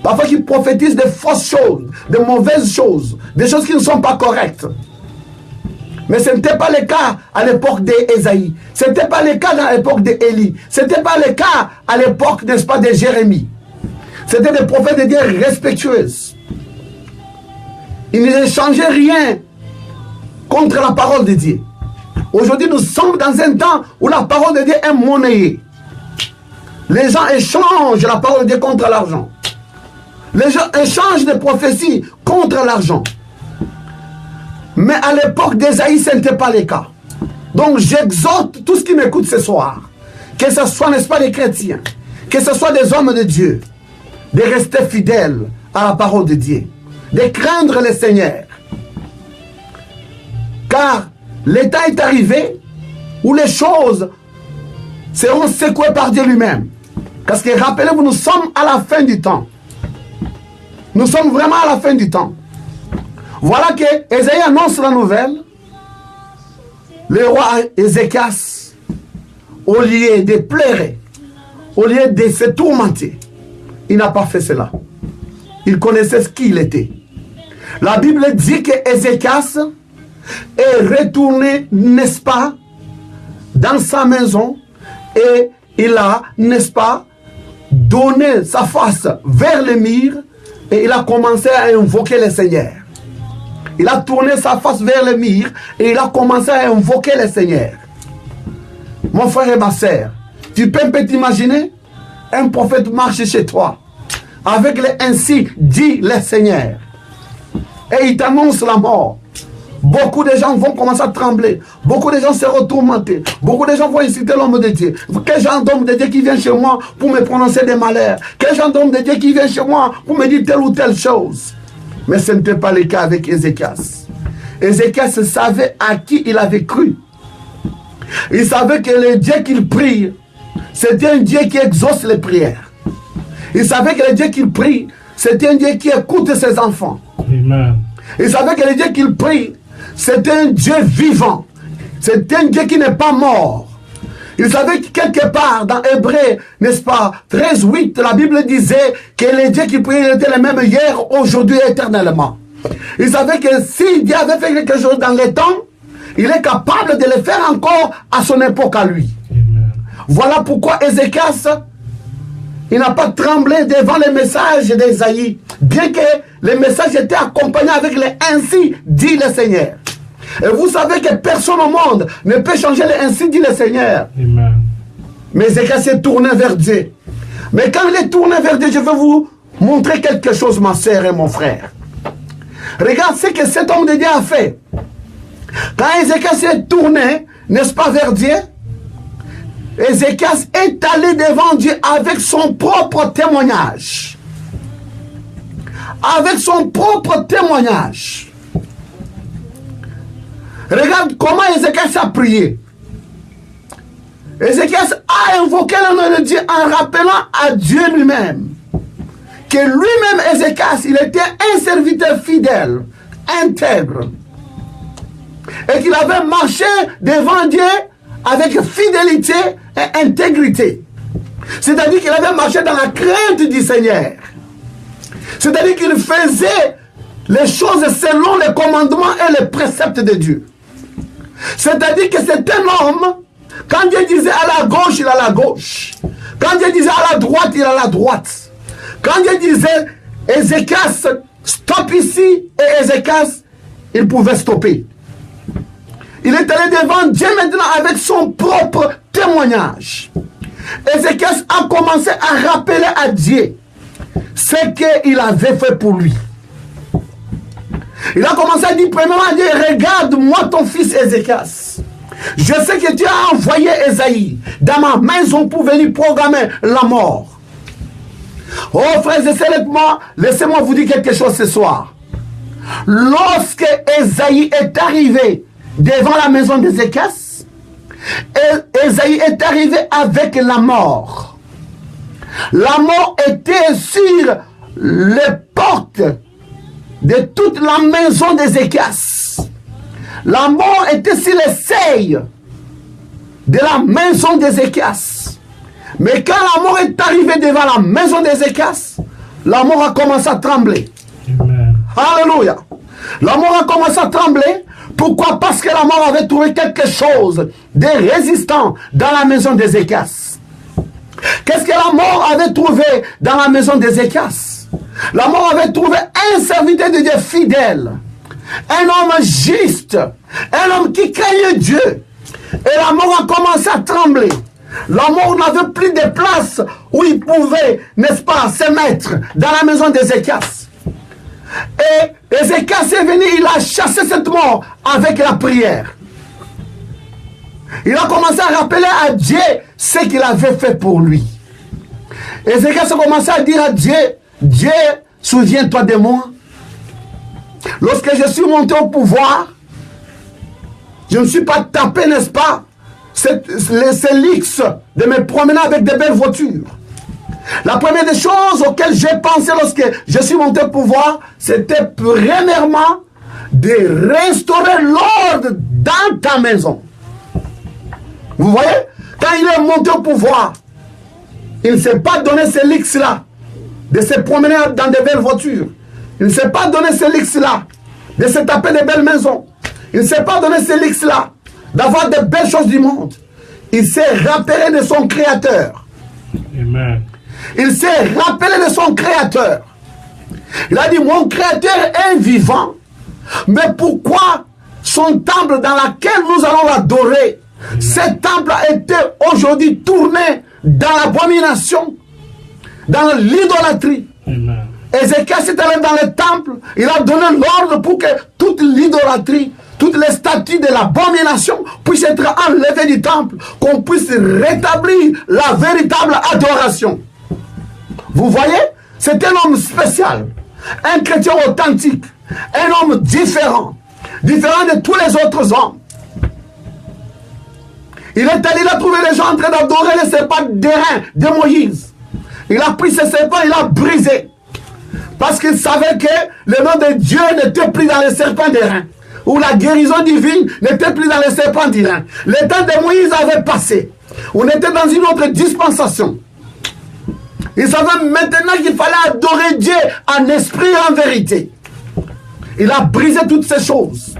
Parfois qui prophétisent des fausses choses, de mauvaises choses, des choses qui ne sont pas correctes. Mais ce n'était pas le cas à l'époque d'Ésaïe. Ce n'était pas le cas à l'époque d'Élie. Ce n'était pas le cas à l'époque, n'est-ce pas, de Jérémie. C'était des prophètes de Dieu respectueux. Ils n'échangeaient rien contre la parole de Dieu. Aujourd'hui, nous sommes dans un temps où la parole de Dieu est monnayée. Les gens échangent la parole de Dieu contre l'argent. Les gens échangent des prophéties contre l'argent. Mais à l'époque d'Ésaïe, ce n'était pas le cas. Donc j'exhorte tous ceux qui m'écoutent ce soir, que ce soit, n'est-ce pas, des chrétiens, que ce soit des hommes de Dieu, de rester fidèles à la parole de Dieu, de craindre le Seigneur. Car l'état est arrivé où les choses seront secouées par Dieu lui-même. Parce que rappelez-vous, nous sommes à la fin du temps. Nous sommes vraiment à la fin du temps. Voilà que Ésaïe annonce la nouvelle. Le roi Ézéchias, au lieu de pleurer, au lieu de se tourmenter, il n'a pas fait cela. Il connaissait ce qu'il était. La Bible dit que Ézéchias est retourné, n'est-ce pas, dans sa maison et il a, n'est-ce pas, donné sa face vers le mur et il a commencé à invoquer le Seigneur. il a tourné sa face vers le mur et il a commencé à invoquer le Seigneur. Mon frère et ma sœur, tu peux t'imaginer, un prophète marche chez toi avec le ainsi dit le Seigneur et il t'annonce la mort. Beaucoup de gens vont commencer à trembler. Beaucoup de gens seront tourmentés. Beaucoup de gens vont inciter l'homme de Dieu. Quel genre d'homme de Dieu qui vient chez moi pour me prononcer des malheurs? Quel genre d'homme de Dieu qui vient chez moi pour me dire telle ou telle chose? Mais ce n'était pas le cas avec Ézéchias. Ézéchias savait à qui il avait cru. Il savait que le Dieu qu'il prie, c'était un Dieu qui exauce les prières. Il savait que le Dieu qu'il prie, c'était un Dieu qui écoute ses enfants. Amen. Il savait que le Dieu qu'il prie, c'est un Dieu vivant. C'est un Dieu qui n'est pas mort. Il savait que quelque part dans Hébreu, n'est-ce pas, 13:8, la Bible disait que le Dieu qui priait était le même hier, aujourd'hui et éternellement. Il savait que si Dieu avait fait quelque chose dans les temps, il est capable de le faire encore à son époque à lui. Amen. Voilà pourquoi Ézéchias, il n'a pas tremblé devant les messages d'Ésaïe, bien que les messages étaient accompagnés avec les ainsi dit le Seigneur. Et vous savez que personne au monde ne peut changer les ainsi dit le Seigneur. Amen. Mais Ézéchias s'est tourné vers Dieu. Mais quand il est tourné vers Dieu, je vais vous montrer quelque chose, ma sœur et mon frère. Regarde ce que cet homme de Dieu a fait. Quand Ézéchias s'est tourné, n'est-ce pas, vers Dieu, Ézéchias est allé devant Dieu avec son propre témoignage. Avec son propre témoignage. Regarde comment Ézéchias a prié. Ézéchias a invoqué le nom de Dieu en rappelant à Dieu lui-même que lui-même, Ézéchias, il était un serviteur fidèle, intègre, et qu'il avait marché devant Dieu avec fidélité et intégrité. C'est-à-dire qu'il avait marché dans la crainte du Seigneur. C'est-à-dire qu'il faisait les choses selon les commandements et les préceptes de Dieu. C'est-à-dire que c'est un homme, quand Dieu disait à la gauche, il a la gauche. Quand Dieu disait à la droite, il a la droite. Quand Dieu disait, Ézéchias, stop ici, et Ézéchias, il pouvait stopper. Il est allé devant Dieu maintenant avec son propre témoignage. Ézéchias a commencé à rappeler à Dieu ce qu'il avait fait pour lui. Il a commencé à dire premièrement à Dieu, regarde-moi ton fils Ézéchias. Je sais que Dieu a envoyé Ésaïe dans ma maison pour venir programmer la mort. Oh frères et sœurs, laissez-moi vous dire quelque chose ce soir. Lorsque Ésaïe est arrivé devant la maison d'Ézéchias, Ésaïe est arrivé avec la mort. La mort était sur les portes de toute la maison d'Ézéchias. La mort était sur les seuils de la maison d'Ézéchias. Mais quand la mort est arrivée devant la maison d'Ézéchias, la mort a commencé à trembler. Amen. Alléluia. La mort a commencé à trembler. Pourquoi? Parce que la mort avait trouvé quelque chose de résistant dans la maison d'Ézéchias. Qu'est-ce que la mort avait trouvé dans la maison d'Ézéchias? La mort avait trouvé un serviteur de Dieu fidèle, un homme juste, un homme qui craignait Dieu. Et la mort a commencé à trembler. La mort n'avait plus de place où il pouvait, n'est-ce pas, se mettre dans la maison d'Ézéchias. Et Ézéchias est venu, il a chassé cette mort avec la prière. Il a commencé à rappeler à Dieu ce qu'il avait fait pour lui. Ézéchias a commencé à dire à Dieu, Dieu, souviens-toi de moi. Lorsque je suis monté au pouvoir, je ne me suis pas tapé, n'est-ce pas, ces luxe de me promener avec de belles voitures. La première des choses auxquelles j'ai pensé lorsque je suis monté au pouvoir, c'était premièrement de restaurer l'ordre dans ta maison. Vous voyez, quand il est monté au pouvoir, il ne s'est pas donné ce luxe-là de se promener dans de belles voitures. Il ne s'est pas donné ce luxe-là de se taper de belles maisons. Il ne s'est pas donné ce luxe-là d'avoir de belles choses du monde. Il s'est rappelé de son Créateur. Amen. Il s'est rappelé de son Créateur. Il a dit, mon Créateur est vivant. Mais pourquoi son temple dans lequel nous allons l'adorer, ce temple a été aujourd'hui tourné dans l'abomination, dans l'idolâtrie? Ézéchias est allé dans le temple, il a donné l'ordre pour que toute l'idolâtrie, toutes les statues de l'abomination puissent être enlevées du temple, qu'on puisse rétablir la véritable adoration. Vous voyez, c'est un homme spécial, un chrétien authentique, un homme différent de tous les autres hommes. Il est allé, il a trouvé les gens en train d'adorer les serpents d'airain de Moïse. Il a pris ces serpents, il a brisé. Parce qu'il savait que le nom de Dieu n'était plus dans les serpents d'airain. Ou la guérison divine n'était plus dans les serpents d'airain. Le temps de Moïse avait passé. On était dans une autre dispensation. Il savait maintenant qu'il fallait adorer Dieu en esprit et en vérité. Il a brisé toutes ces choses.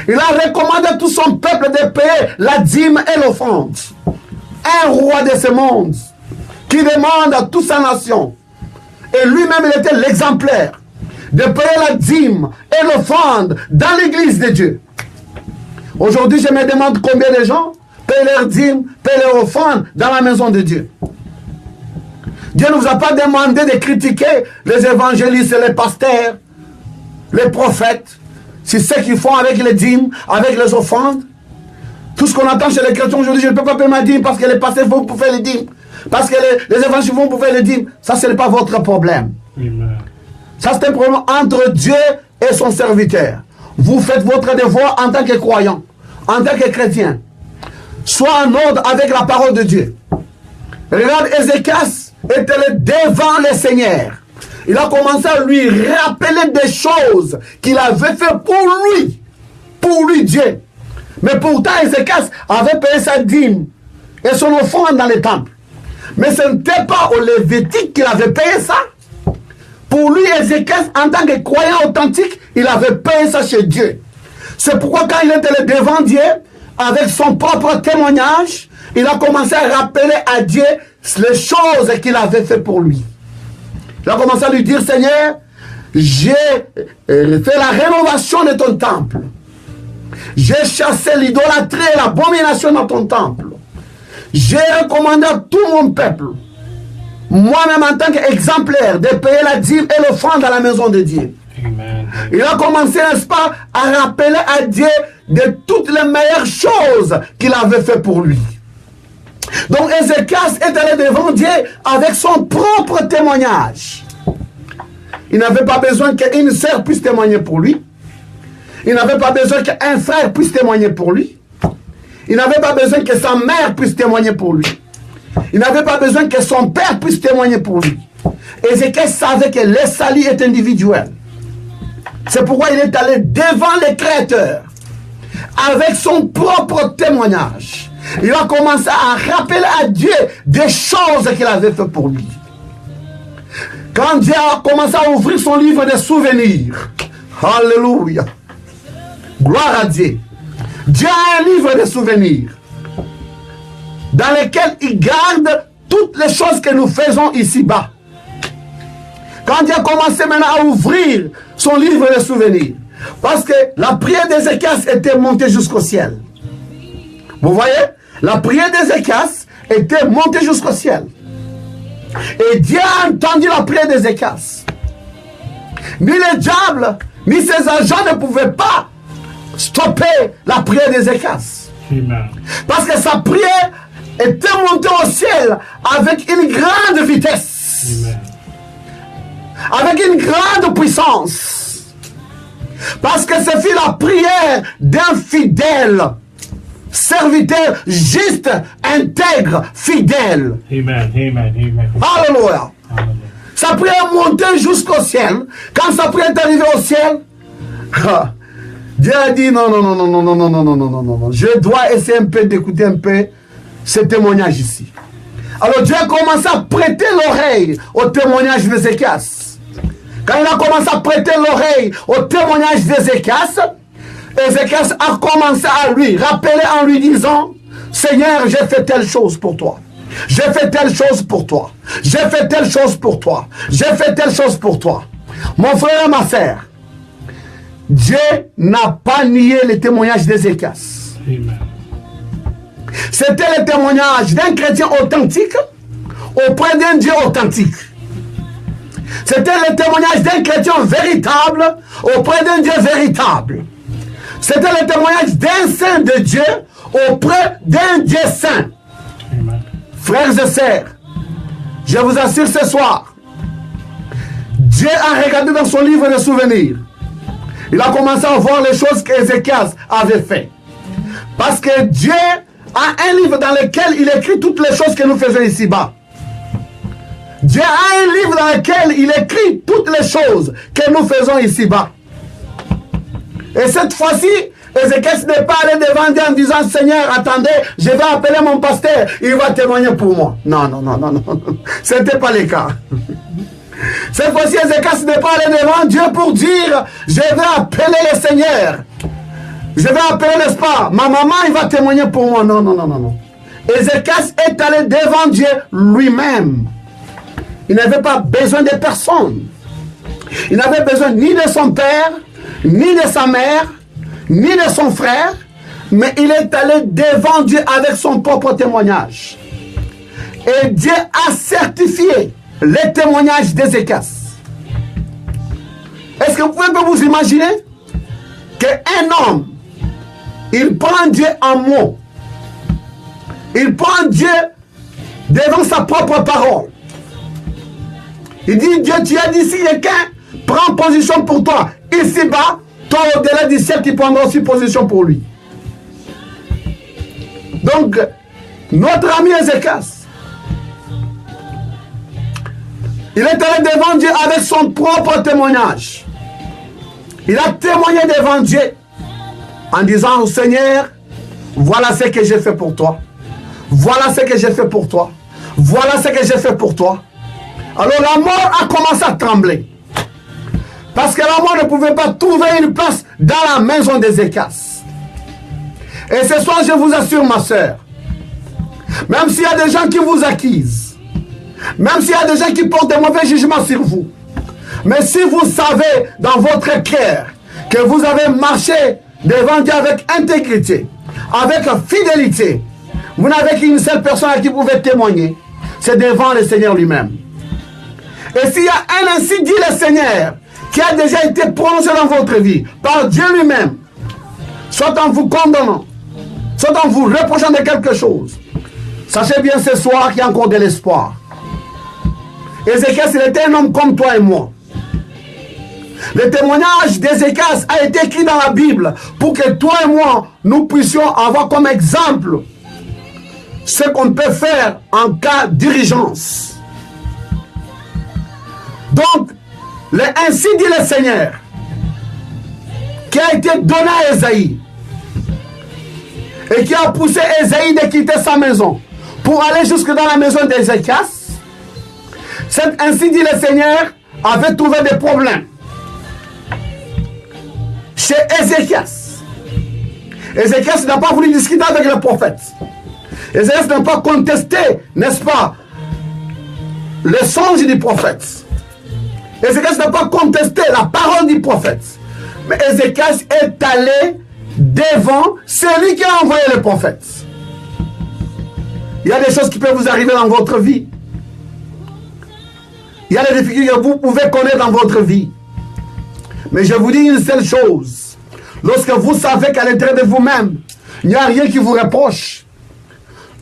Il a recommandé à tout son peuple de payer la dîme et l'offrande. Un roi de ce monde qui demande à toute sa nation. Et lui-même, il était l'exemplaire de payer la dîme et l'offrande dans l'église de Dieu. Aujourd'hui, je me demande combien de gens paient leur dîme, paient leur offrande dans la maison de Dieu. Dieu ne vous a pas demandé de critiquer les évangélistes et les pasteurs, les prophètes, c'est ce qu'ils font avec les dîmes, avec les offrandes. Tout ce qu'on entend chez les chrétiens aujourd'hui, je ne peux pas payer ma dîme parce que les pasteurs vont pour faire les dîmes, parce que les évangélistes vont pour faire les dîmes. Ça, ce n'est pas votre problème. Amen. Ça, c'est un problème entre Dieu et son serviteur. Vous faites votre devoir en tant que croyant, en tant que chrétien. Sois en ordre avec la parole de Dieu. Regarde, Ézéchias était devant le Seigneur. Il a commencé à lui rappeler des choses qu'il avait fait pour lui Dieu. Mais pourtant, Ézéchias avait payé sa dîme et son offrande dans le temple. Mais ce n'était pas au Lévitique qu'il avait payé ça. Pour lui, Ézéchias, en tant que croyant authentique, il avait payé ça chez Dieu. C'est pourquoi quand il était devant Dieu, avec son propre témoignage, il a commencé à rappeler à Dieu les choses qu'il avait fait pour lui. Il a commencé à lui dire, Seigneur, j'ai fait la rénovation de ton temple. J'ai chassé l'idolâtrie et l'abomination dans ton temple. J'ai recommandé à tout mon peuple, moi-même en tant qu'exemplaire, de payer la dîme et l'offrande dans la maison de Dieu. Amen. Il a commencé, n'est-ce pas, à rappeler à Dieu de toutes les meilleures choses qu'il avait fait pour lui. Donc Ézéchias est allé devant Dieu avec son propre témoignage. Il n'avait pas besoin qu'une sœur puisse témoigner pour lui. Il n'avait pas besoin qu'un frère puisse témoigner pour lui. Il n'avait pas besoin que sa mère puisse témoigner pour lui. Il n'avait pas besoin que son père puisse témoigner pour lui. Ézéchias savait que le salut est individuel. C'est pourquoi il est allé devant le Créateur avec son propre témoignage. Il a commencé à rappeler à Dieu des choses qu'il avait fait pour lui. Quand Dieu a commencé à ouvrir son livre de souvenirs, alléluia, gloire à Dieu. Dieu a un livre de souvenirs dans lequel il garde toutes les choses que nous faisons ici-bas. Quand Dieu a commencé maintenant à ouvrir son livre de souvenirs, parce que la prière d'Ézéchias était montée jusqu'au ciel. Vous voyez? La prière d'Ézéchias était montée jusqu'au ciel. Et Dieu a entendu la prière d'Ézéchias. Ni le diable, ni ses agents ne pouvaient pas stopper la prière d'Ézéchias. Parce que sa prière était montée au ciel avec une grande vitesse. Amen. Avec une grande puissance. Parce que ce fut la prière d'un fidèle serviteur juste, intègre, fidèle. Amen, amen, amen. Alléluia. Sa prière montait jusqu'au ciel. Quand sa prière est arrivée au ciel, Dieu a dit non, non, non, non, non, non, non, non, non, non, non, non. Je dois essayer un peu d'écouter un peu ce témoignage ici. Alors Dieu a commencé à prêter l'oreille au témoignage d'Ézéchias. Quand il a commencé à prêter l'oreille au témoignage d'Ézéchias, Ézéchias a commencé à lui rappeler en lui disant, Seigneur, j'ai fait telle chose pour toi. J'ai fait telle chose pour toi. J'ai fait telle chose pour toi. J'ai fait telle chose pour toi. Mon frère et ma sœur, Dieu n'a pas nié les témoignages d'Ézéchias. C'était le témoignage d'un chrétien authentique auprès d'un Dieu authentique. C'était le témoignage d'un chrétien véritable auprès d'un Dieu véritable. C'était le témoignage d'un saint de Dieu auprès d'un Dieu saint. Amen. Frères et sœurs, je vous assure ce soir, Dieu a regardé dans son livre de souvenirs. Il a commencé à voir les choses qu'Ézéchias avait fait. Parce que Dieu a un livre dans lequel il écrit toutes les choses que nous faisons ici-bas. Dieu a un livre dans lequel il écrit toutes les choses que nous faisons ici-bas. Et cette fois-ci, Ézéchias n'est pas allé devant Dieu en disant, Seigneur, attendez, je vais appeler mon pasteur, il va témoigner pour moi. Non. Ce n'était pas le cas. Cette fois-ci, Ézéchias n'est pas allé devant Dieu pour dire, je vais appeler le Seigneur. Je vais appeler, n'est-ce pas, ma maman, il va témoigner pour moi. Non. Ézéchias est allé devant Dieu lui-même. Il n'avait pas besoin de personne. Il n'avait besoin ni de son père, ni de sa mère, ni de son frère, mais il est allé devant Dieu avec son propre témoignage. Et Dieu a certifié les témoignages d'Ézéchias. Est-ce que vous pouvez vous imaginer qu'un homme, il prend Dieu en mots, il prend Dieu devant sa propre parole. Il dit, Dieu, tu as dit, si quelqu'un prend position pour toi ici-bas, toi au-delà du ciel, tu prendras aussi position pour lui. Donc, notre ami Ézéchias, il est allé devant Dieu avec son propre témoignage. Il a témoigné devant Dieu en disant au Seigneur, voilà ce que j'ai fait pour toi. Voilà ce que j'ai fait pour toi. Voilà ce que j'ai fait pour toi. Alors la mort a commencé à trembler. Parce que la mort ne pouvait pas trouver une place dans la maison d'Ézéchias. Et ce soir, je vous assure, ma soeur, même s'il y a des gens qui vous accusent, même s'il y a des gens qui portent de mauvais jugements sur vous, mais si vous savez dans votre cœur que vous avez marché devant Dieu avec intégrité, avec fidélité, vous n'avez qu'une seule personne à qui vous pouvez témoigner, c'est devant le Seigneur lui-même. Et s'il y a un ainsi dit le Seigneur qui a déjà été prononcé dans votre vie par Dieu lui-même, soit en vous condamnant, soit en vous reprochant de quelque chose, sachez bien ce soir qu'il y a encore de l'espoir. Ézéchias, il était un homme comme toi et moi. Le témoignage d'Ézéchias a été écrit dans la Bible pour que toi et moi, nous puissions avoir comme exemple ce qu'on peut faire en cas d'urgence. Donc, ainsi dit le Seigneur, qui a été donné à Ésaïe, et qui a poussé Ésaïe de quitter sa maison pour aller jusque dans la maison d'Ézéchias. Ainsi dit le Seigneur avait trouvé des problèmes chez Ézéchias. Ézéchias n'a pas voulu discuter avec le prophète. Ézéchias n'a pas contesté, n'est-ce pas, le songe du prophète. Ézéchias n'a pas contesté la parole du prophète. Mais Ézéchias est allé devant celui qui a envoyé le prophète. Il y a des choses qui peuvent vous arriver dans votre vie. Il y a des difficultés que vous pouvez connaître dans votre vie. Mais je vous dis une seule chose. Lorsque vous savez qu'à l'intérieur de vous-même, il n'y a rien qui vous reproche,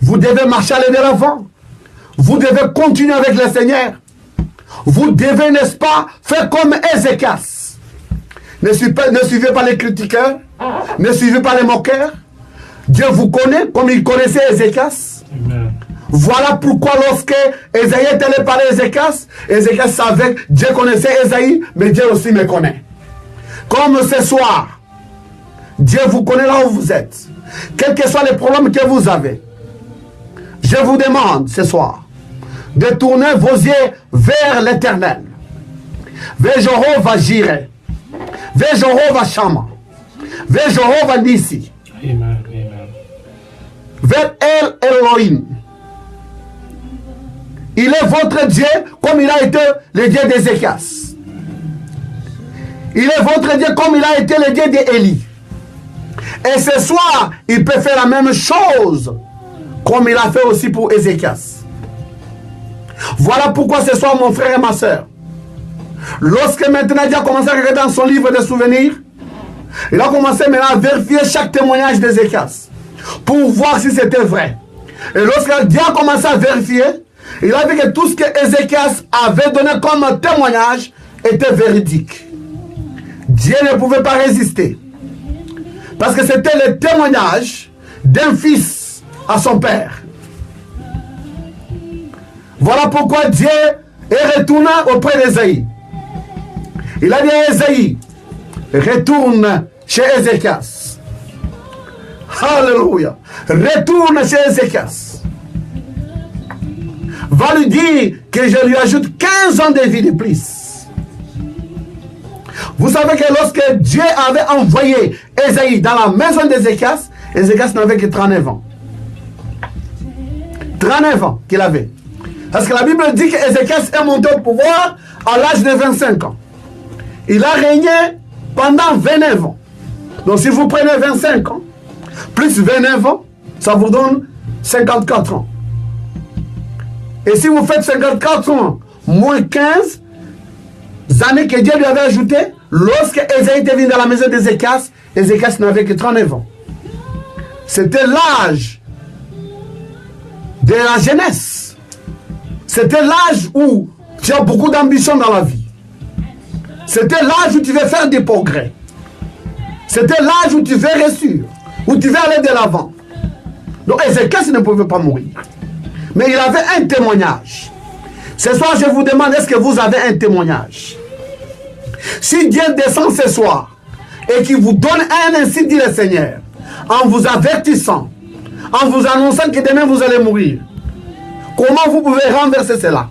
vous devez marcher aller de l'avant. Vous devez continuer avec le Seigneur. Vous devez, n'est-ce pas, faire comme Ézéchias. Ne suivez pas les critiqueurs. Ne suivez pas les moqueurs. Dieu vous connaît comme il connaissait Ézéchias. Amen. Voilà pourquoi lorsque Ésaïe est allé parler à Ézéchias, Ézéchias savait que Dieu connaissait Ésaïe, mais Dieu aussi me connaît. Comme ce soir, Dieu vous connaît là où vous êtes. Quels que soient les problèmes que vous avez, je vous demande ce soir de tourner vos yeux vers l'Éternel, vers Jéhovah Jireh, vers Jéhovah Shammah, vers Jéhovah Nissi, Amen. vers El Elohim. Il est votre Dieu comme il a été le Dieu d'Ézéchias. Il est votre Dieu comme il a été le Dieu d'Élie. Et ce soir, il peut faire la même chose comme il a fait aussi pour Ézéchias. Voilà pourquoi ce soir, mon frère et ma soeur, lorsque maintenant Dieu a commencé à regarder dans son livre de souvenirs, il a commencé maintenant à vérifier chaque témoignage d'Ézéchias pour voir si c'était vrai. Et lorsque Dieu a commencé à vérifier, il a vu que tout ce que Ézéchias avait donné comme témoignage était véridique. Dieu ne pouvait pas résister. Parce que c'était le témoignage d'un fils à son père. Voilà pourquoi Dieu est retourné auprès d'Ésaïe. Il a dit à Ésaïe, retourne chez Ézéchias. Alléluia. Retourne chez Ézéchias. Va lui dire que je lui ajoute 15 ans de vie de plus. Vous savez que lorsque Dieu avait envoyé Ésaïe dans la maison d'Ézéchias, Ézéchias n'avait que 39 ans. 39 ans qu'il avait. Parce que la Bible dit qu'Ézéchias est monté au pouvoir à l'âge de 25 ans. Il a régné pendant 29 ans. Donc si vous prenez 25 ans, plus 29 ans, ça vous donne 54 ans. Et si vous faites 54 ans, moins 15 années que Dieu lui avait ajouté, lorsque Ésaïe était venu dans la maison d'Ézéchias, Ézéchias n'avait que 39 ans. C'était l'âge de la jeunesse. C'était l'âge où tu as beaucoup d'ambition dans la vie. C'était l'âge où tu veux faire des progrès. C'était l'âge où tu veux réussir, où tu veux aller de l'avant. Donc Ézéchias ne pouvait pas mourir. Mais il avait un témoignage. Ce soir, je vous demande, est-ce que vous avez un témoignage? Si Dieu descend ce soir et qu'il vous donne un ainsi dit le Seigneur, en vous avertissant, en vous annonçant que demain vous allez mourir, comment vous pouvez renverser cela?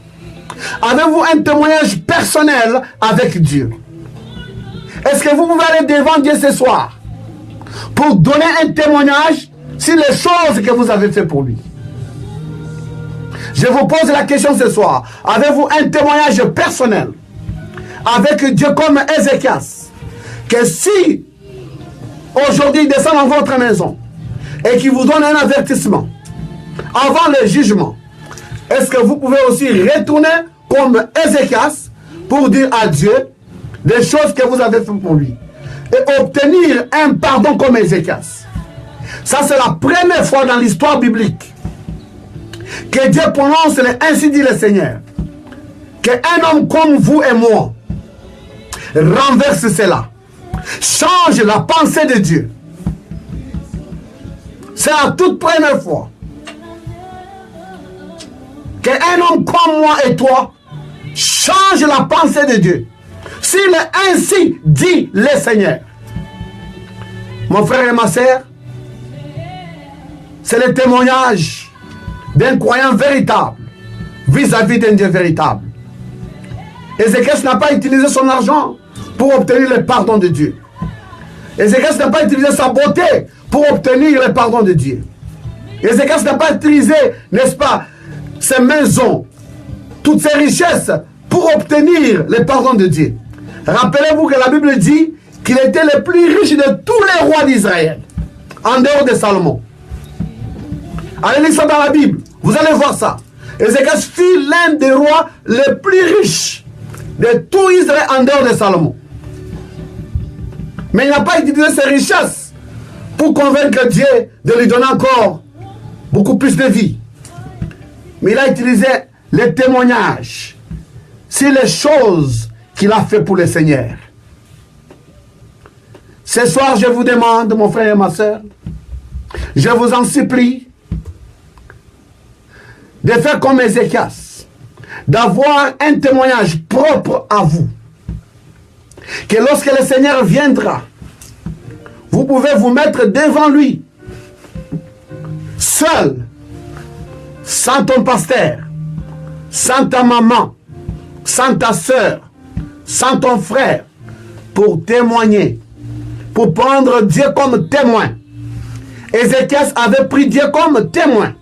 Avez-vous un témoignage personnel avec Dieu? Est-ce que vous pouvez aller devant Dieu ce soir pour donner un témoignage sur les choses que vous avez fait pour lui? Je vous pose la question ce soir. Avez-vous un témoignage personnel avec Dieu comme Ézéchias? Que si aujourd'hui il descend dans votre maison et qu'il vous donne un avertissement avant le jugement, est-ce que vous pouvez aussi retourner comme Ézéchias pour dire à Dieu des choses que vous avez fait pour lui et obtenir un pardon comme Ézéchias? Ça, c'est la première fois dans l'histoire biblique que Dieu prononce ainsi dit le Seigneur, qu'un homme comme vous et moi renverse cela, change la pensée de Dieu. C'est la toute première fois qu'un homme comme moi et toi change la pensée de Dieu. S'il est ainsi dit le Seigneur, mon frère et ma soeur, c'est le témoignage d'un croyant véritable vis-à-vis d'un Dieu véritable. Ézéchias n'a pas utilisé son argent pour obtenir le pardon de Dieu. Ézéchias n'a pas utilisé sa beauté pour obtenir le pardon de Dieu. Ézéchias n'a pas utilisé, n'est-ce pas, ses maisons, toutes ses richesses pour obtenir le pardon de Dieu. Rappelez-vous que la Bible dit qu'il était le plus riche de tous les rois d'Israël, en dehors de Salomon. Allez lire ça dans la Bible, vous allez voir ça. Ézéchias fut l'un des rois les plus riches de tout Israël en dehors de Salomon. Mais il n'a pas utilisé ses richesses pour convaincre Dieu de lui donner encore beaucoup plus de vie. Mais il a utilisé les témoignages sur les choses qu'il a fait pour le Seigneur. Ce soir, je vous demande, mon frère et ma soeur, je vous en supplie, de faire comme Ézéchias, d'avoir un témoignage propre à vous. Que lorsque le Seigneur viendra, vous pouvez vous mettre devant lui, seul, sans ton pasteur, sans ta maman, sans ta soeur, sans ton frère, pour témoigner, pour prendre Dieu comme témoin. Ézéchias avait pris Dieu comme témoin.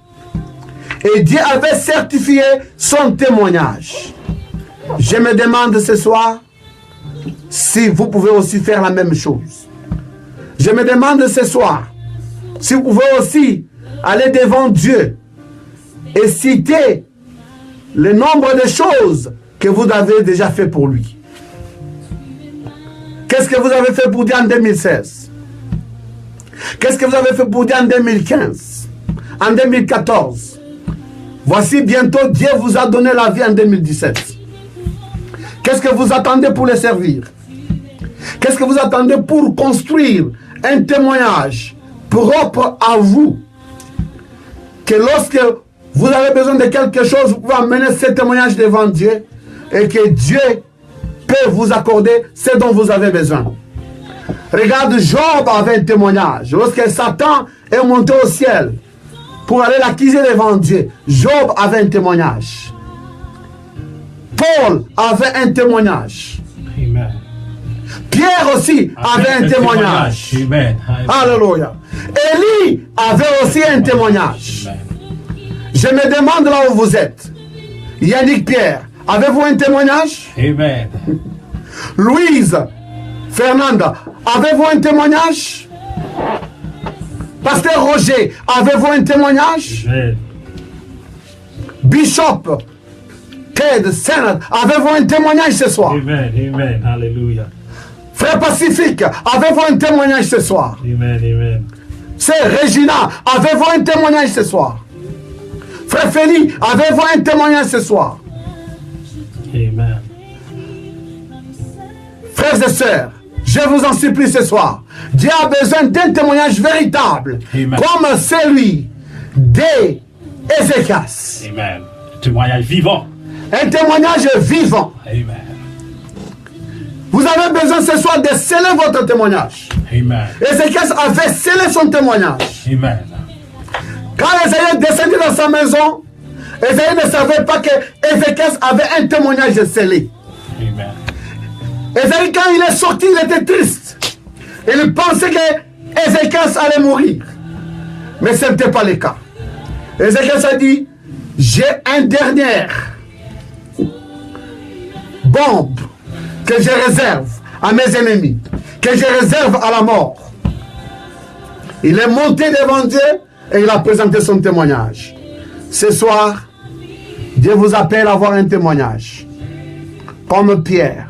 Et Dieu avait certifié son témoignage. Je me demande ce soir, si vous pouvez aussi faire la même chose. Je me demande ce soir si vous pouvez aussi aller devant Dieu et citer le nombre de choses que vous avez déjà fait pour lui. Qu'est-ce que vous avez fait pour Dieu en 2016? Qu'est-ce que vous avez fait pour Dieu en 2015? En 2014? Voici bientôt Dieu vous a donné la vie en 2017. Qu'est-ce que vous attendez pour le servir? Qu'est-ce que vous attendez pour construire un témoignage propre à vous? Que lorsque vous avez besoin de quelque chose, vous pouvez amener ce témoignage devant Dieu et que Dieu peut vous accorder ce dont vous avez besoin. Regarde, Job avait un témoignage. Lorsque Satan est monté au ciel pour aller l'accuser devant Dieu, Job avait un témoignage. Paul avait un témoignage. Amen. Pierre aussi avait un témoignage. Amen. Alléluia. Élie avait aussi un témoignage. Amen. Je me demande là où vous êtes. Yannick Pierre, avez-vous un témoignage? Amen. Louise, Fernanda, avez-vous un témoignage? Pasteur Roger, avez-vous un témoignage? Amen. Bishop, Ted, Sénat, avez-vous un témoignage ce soir? Amen. Amen. Alléluia. Frère Pacifique, avez-vous un témoignage ce soir? Amen. Amen. Sœur Regina, avez-vous un témoignage ce soir? Frère Félix, avez-vous un témoignage ce soir? Amen. Frères et sœurs, je vous en supplie ce soir. Dieu a besoin d'un témoignage véritable, Amen. comme celui d'Ézéchias. Amen. Témoignage vivant. Un témoignage vivant. Amen. Vous avez besoin ce soir de sceller votre témoignage. Amen. Ézéchias avait scellé son témoignage. Amen. Quand Ésaïe est descendu dans sa maison, Ésaïe ne savait pas que Ézéchias avait un témoignage scellé. Amen. Ésaïe, quand il est sorti, il était triste. Il pensait que Ézéchias allait mourir. Mais ce n'était pas le cas. Ézéchias a dit, j'ai une dernière bombe que je réserve à mes ennemis, que je réserve à la mort. Il est monté devant Dieu et il a présenté son témoignage. Ce soir, Dieu vous appelle à avoir un témoignage. Comme Pierre,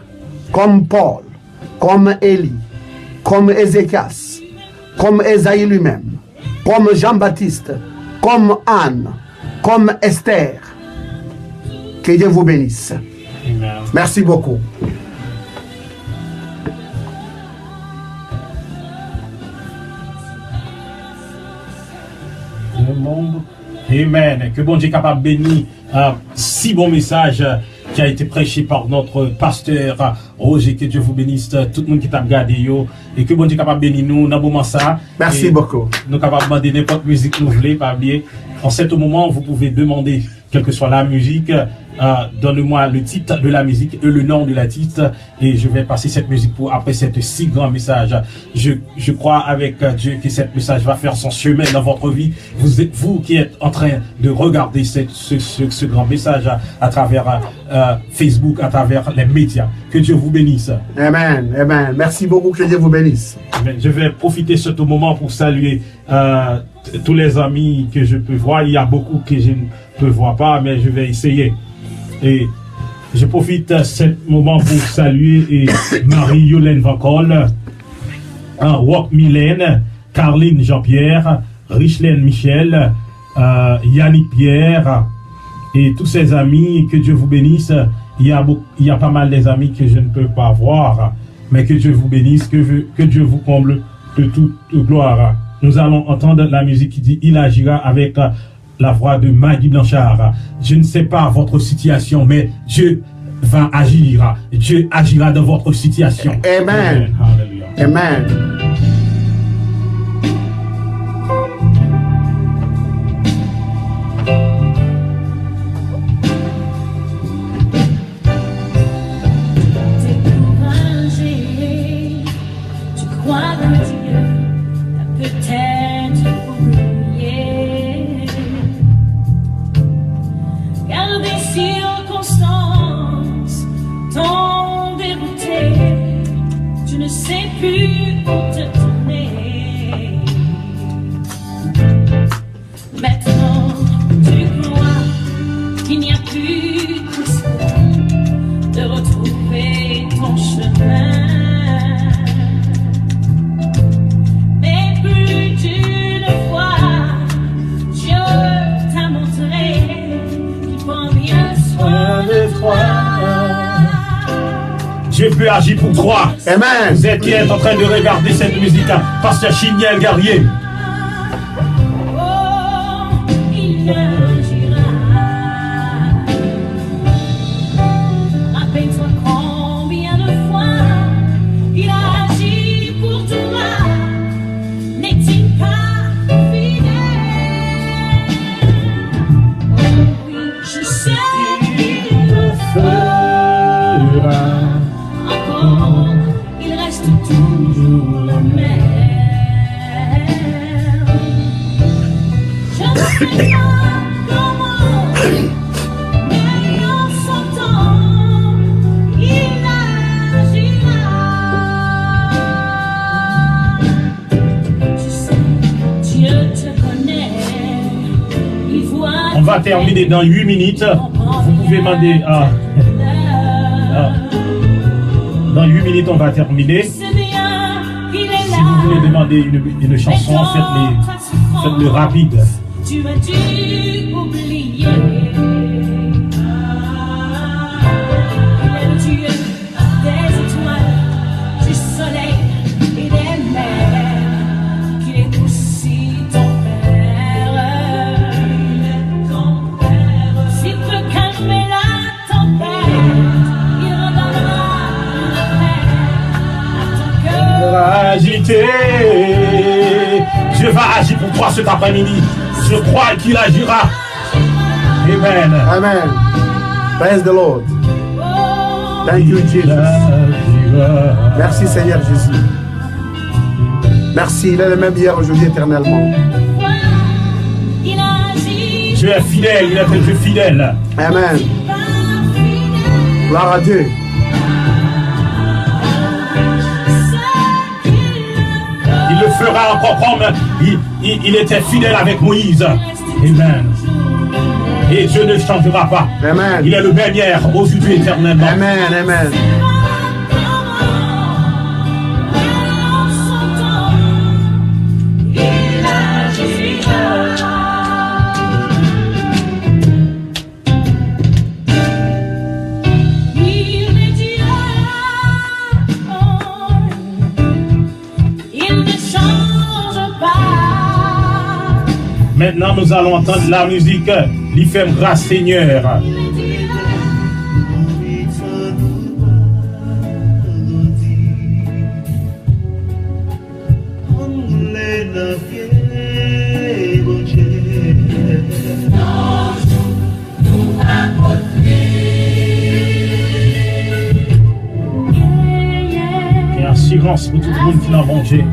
comme Paul, comme Élie, comme Ézéchias, comme Ésaïe lui-même, comme Jean-Baptiste, comme Anne, comme Esther. Que Dieu vous bénisse. Amen. Merci beaucoup. Le monde. Amen. Que bon Dieu est capable de bénir si bon message qui a été prêché par notre pasteur Roger. Que Dieu vous bénisse, tout le monde qui t'a regardé yo, et que bon Dieu est capable de bénir nous dans le moment ça. Merci et beaucoup. Nous sommes capables de demander n'importe musique que vous voulez, pas oublier. En ce moment, vous pouvez demander, quelle que soit la musique, donne-moi le titre de la musique et le nom de la titre, et je vais passer cette musique pour après cet si grand message. Je crois avec Dieu que cette message va faire son chemin dans votre vie. Vous qui êtes en train de regarder ce grand message à travers Facebook, à travers les médias. Que Dieu vous bénisse. Amen. Amen. Merci beaucoup. Que Dieu vous bénisse. Amen. Je vais profiter de ce moment pour saluer tous les amis que je peux voir. Il y a beaucoup que je ne peux voir pas, mais je vais essayer. Et je profite de ce moment pour saluer Marie-Yolène Vancol, Rock Mylène, Carline Jean-Pierre, Richelaine Michel, Yannick Pierre et tous ces amis. Que Dieu vous bénisse. Il y a pas mal des amis que je ne peux pas voir, mais que Dieu vous bénisse, que Dieu vous comble de toute gloire. Nous allons entendre la musique qui dit « Il agira » avec la voix de Maggie Blanchard. Je ne sais pas votre situation, mais Dieu va agir. Dieu agira dans votre situation. Amen. Hallelujah. Amen. plus où te tourner. Maintenant, tu crois qu'il n'y a plus d'espoir de retrouver ton chemin. Mais plus d'une fois, Dieu t'a montré qu'il prend bien soin de toi. Dieu peut agir pour toi. Amen. Vous êtes qui est en train de regarder cette musique, Pasteur Chiniel Guerrier. Oh, il agira. Rappelle-toi combien de fois il a agi pour toi. N'est-il pas fidèle? Oh oui, je sais qu'il le fera. Encore, il reste toujours le même. Je ne sais pas comment, mais en son temps, il agira. Je sais, Dieu te connaît, il voit. On va terminer dans 8 minutes. Vous pouvez demander dans 8 minutes, on va terminer. Si vous voulez demander une chanson, faites-le rapide. Tu as dû oublier. Il est le Dieu des étoiles, du soleil et des mers. Qu'il est aussi ton Père. Il est ton Père. S'il peut calmer la tempête, il redonnera la paix à ton cœur. Agité. Dieu va agir pour toi cet après-midi. Je crois qu'il agira. Amen. Amen. Praise the Lord. Thank you, Jesus. Merci, Seigneur Jésus. Merci, il est le même hier, aujourd'hui, éternellement. Dieu est fidèle, il est un Dieu fidèle. Amen. Gloire à Dieu. Il le fera encore comme il était fidèle avec Moïse. Amen. Et Dieu ne changera pas. Amen. Il est le même hier, aujourd'hui, éternellement. Amen. Amen. Maintenant, nous allons entendre la musique. Lui fait grâce, Seigneur. Et assurance pour tout le monde qui n'a mangé.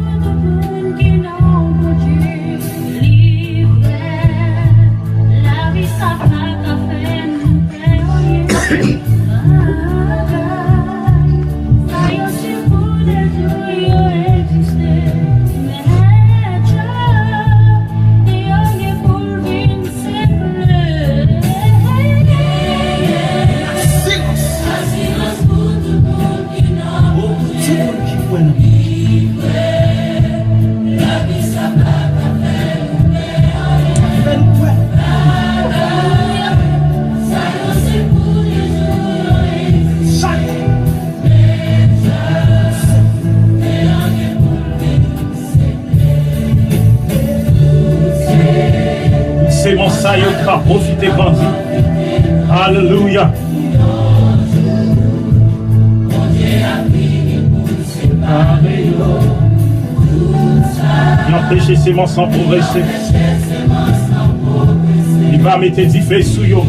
C'est mon saillot qui va profiter quand il. Alléluia. Il a péché ses mains sans progresser. Il va mettre des feux sous yo.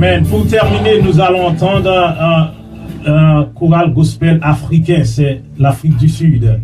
Amen. Pour terminer, nous allons entendre un choral gospel africain, c'est l'Afrique du Sud.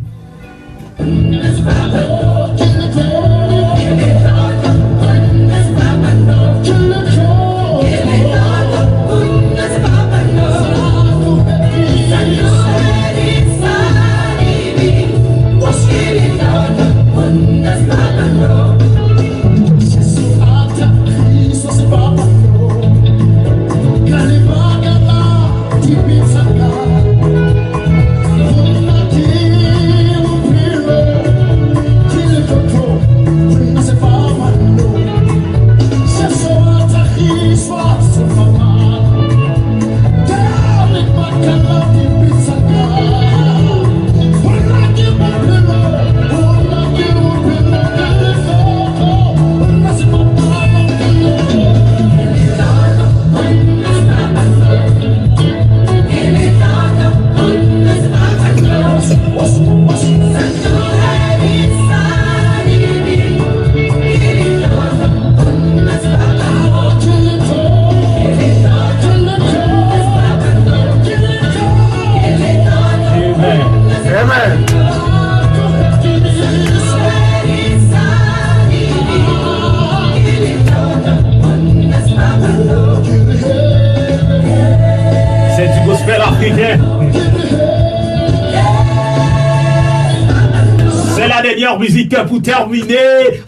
C'est la dernière musique pour terminer.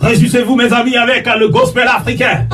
Réjouissez-vous mes amis avec le gospel africain.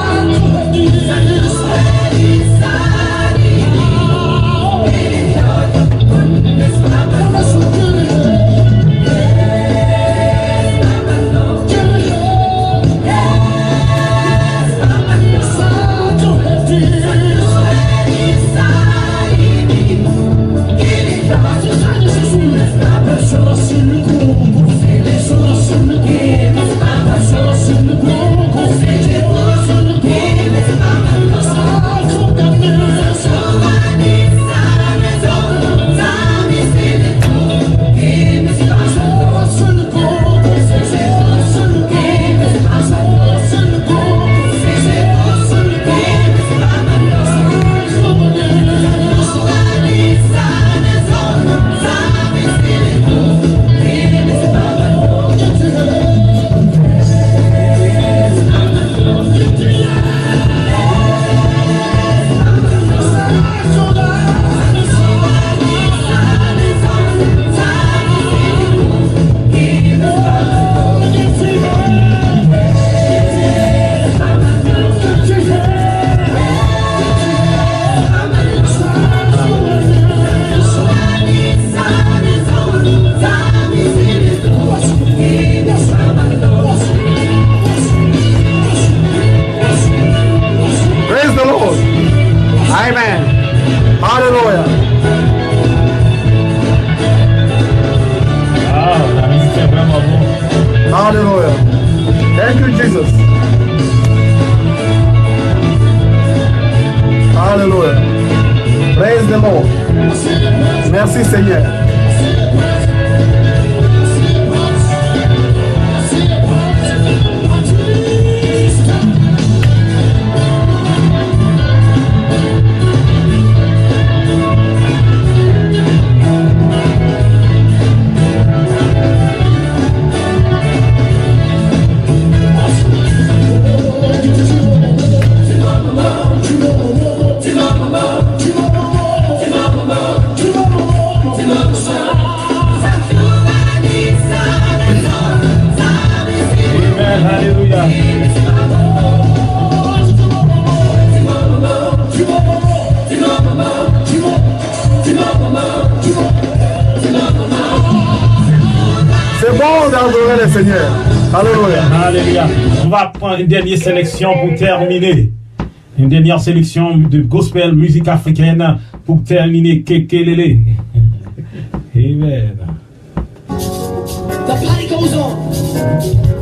Merci Seigneur. C'est bon d'adorer le Seigneur. Alléluia. Alléluia. On va prendre une dernière sélection pour terminer. Une dernière sélection de gospel, musique africaine pour terminer. Kekelele. Amen. The party goes on.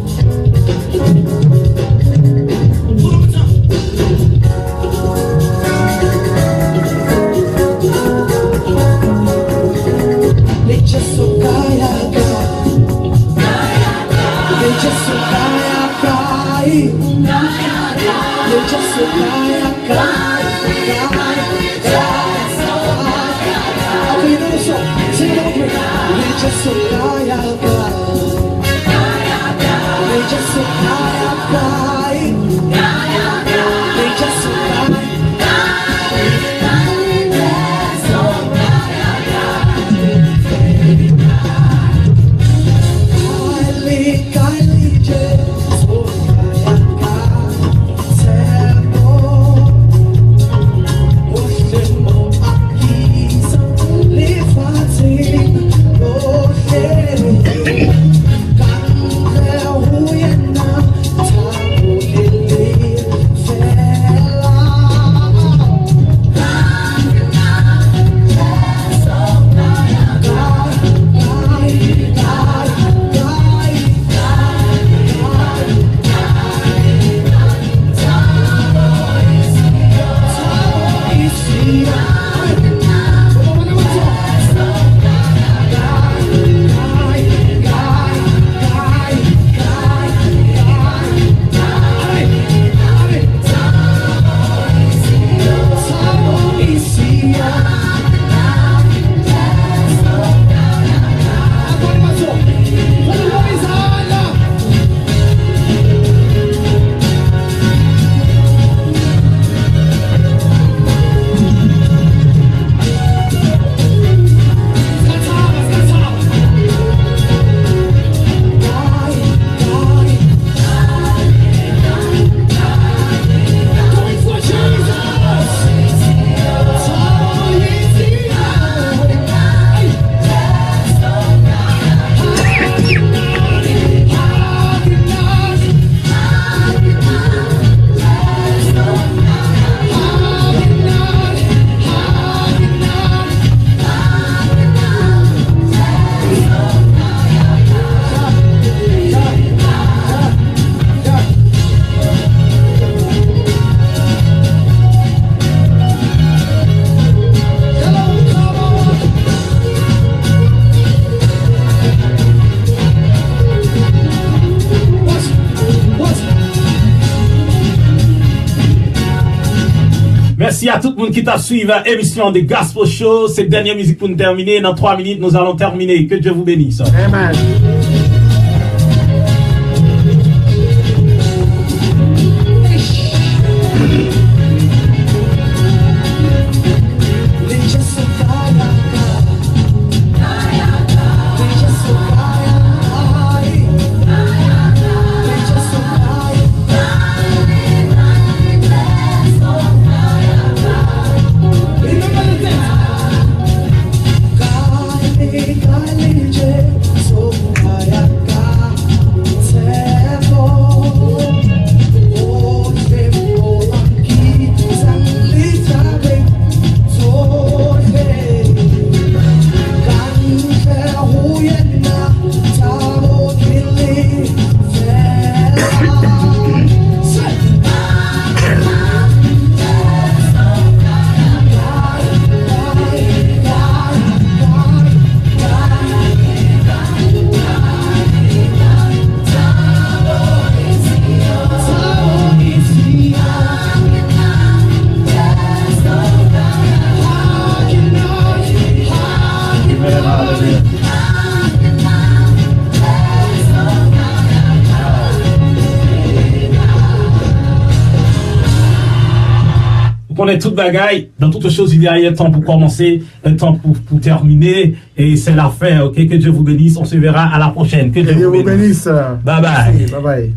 Merci à tout le monde qui t'a suivi l'émission de Gospel Show. C'est la dernière musique pour nous terminer. Dans 3 minutes, nous allons terminer. Que Dieu vous bénisse. Amen. On est toute bagaille. Dans toutes choses, il y a un temps pour commencer, un temps pour terminer. Et c'est la fin, ok? Que Dieu vous bénisse. On se verra à la prochaine. Que Dieu vous bénisse. Bye bye. Bye bye.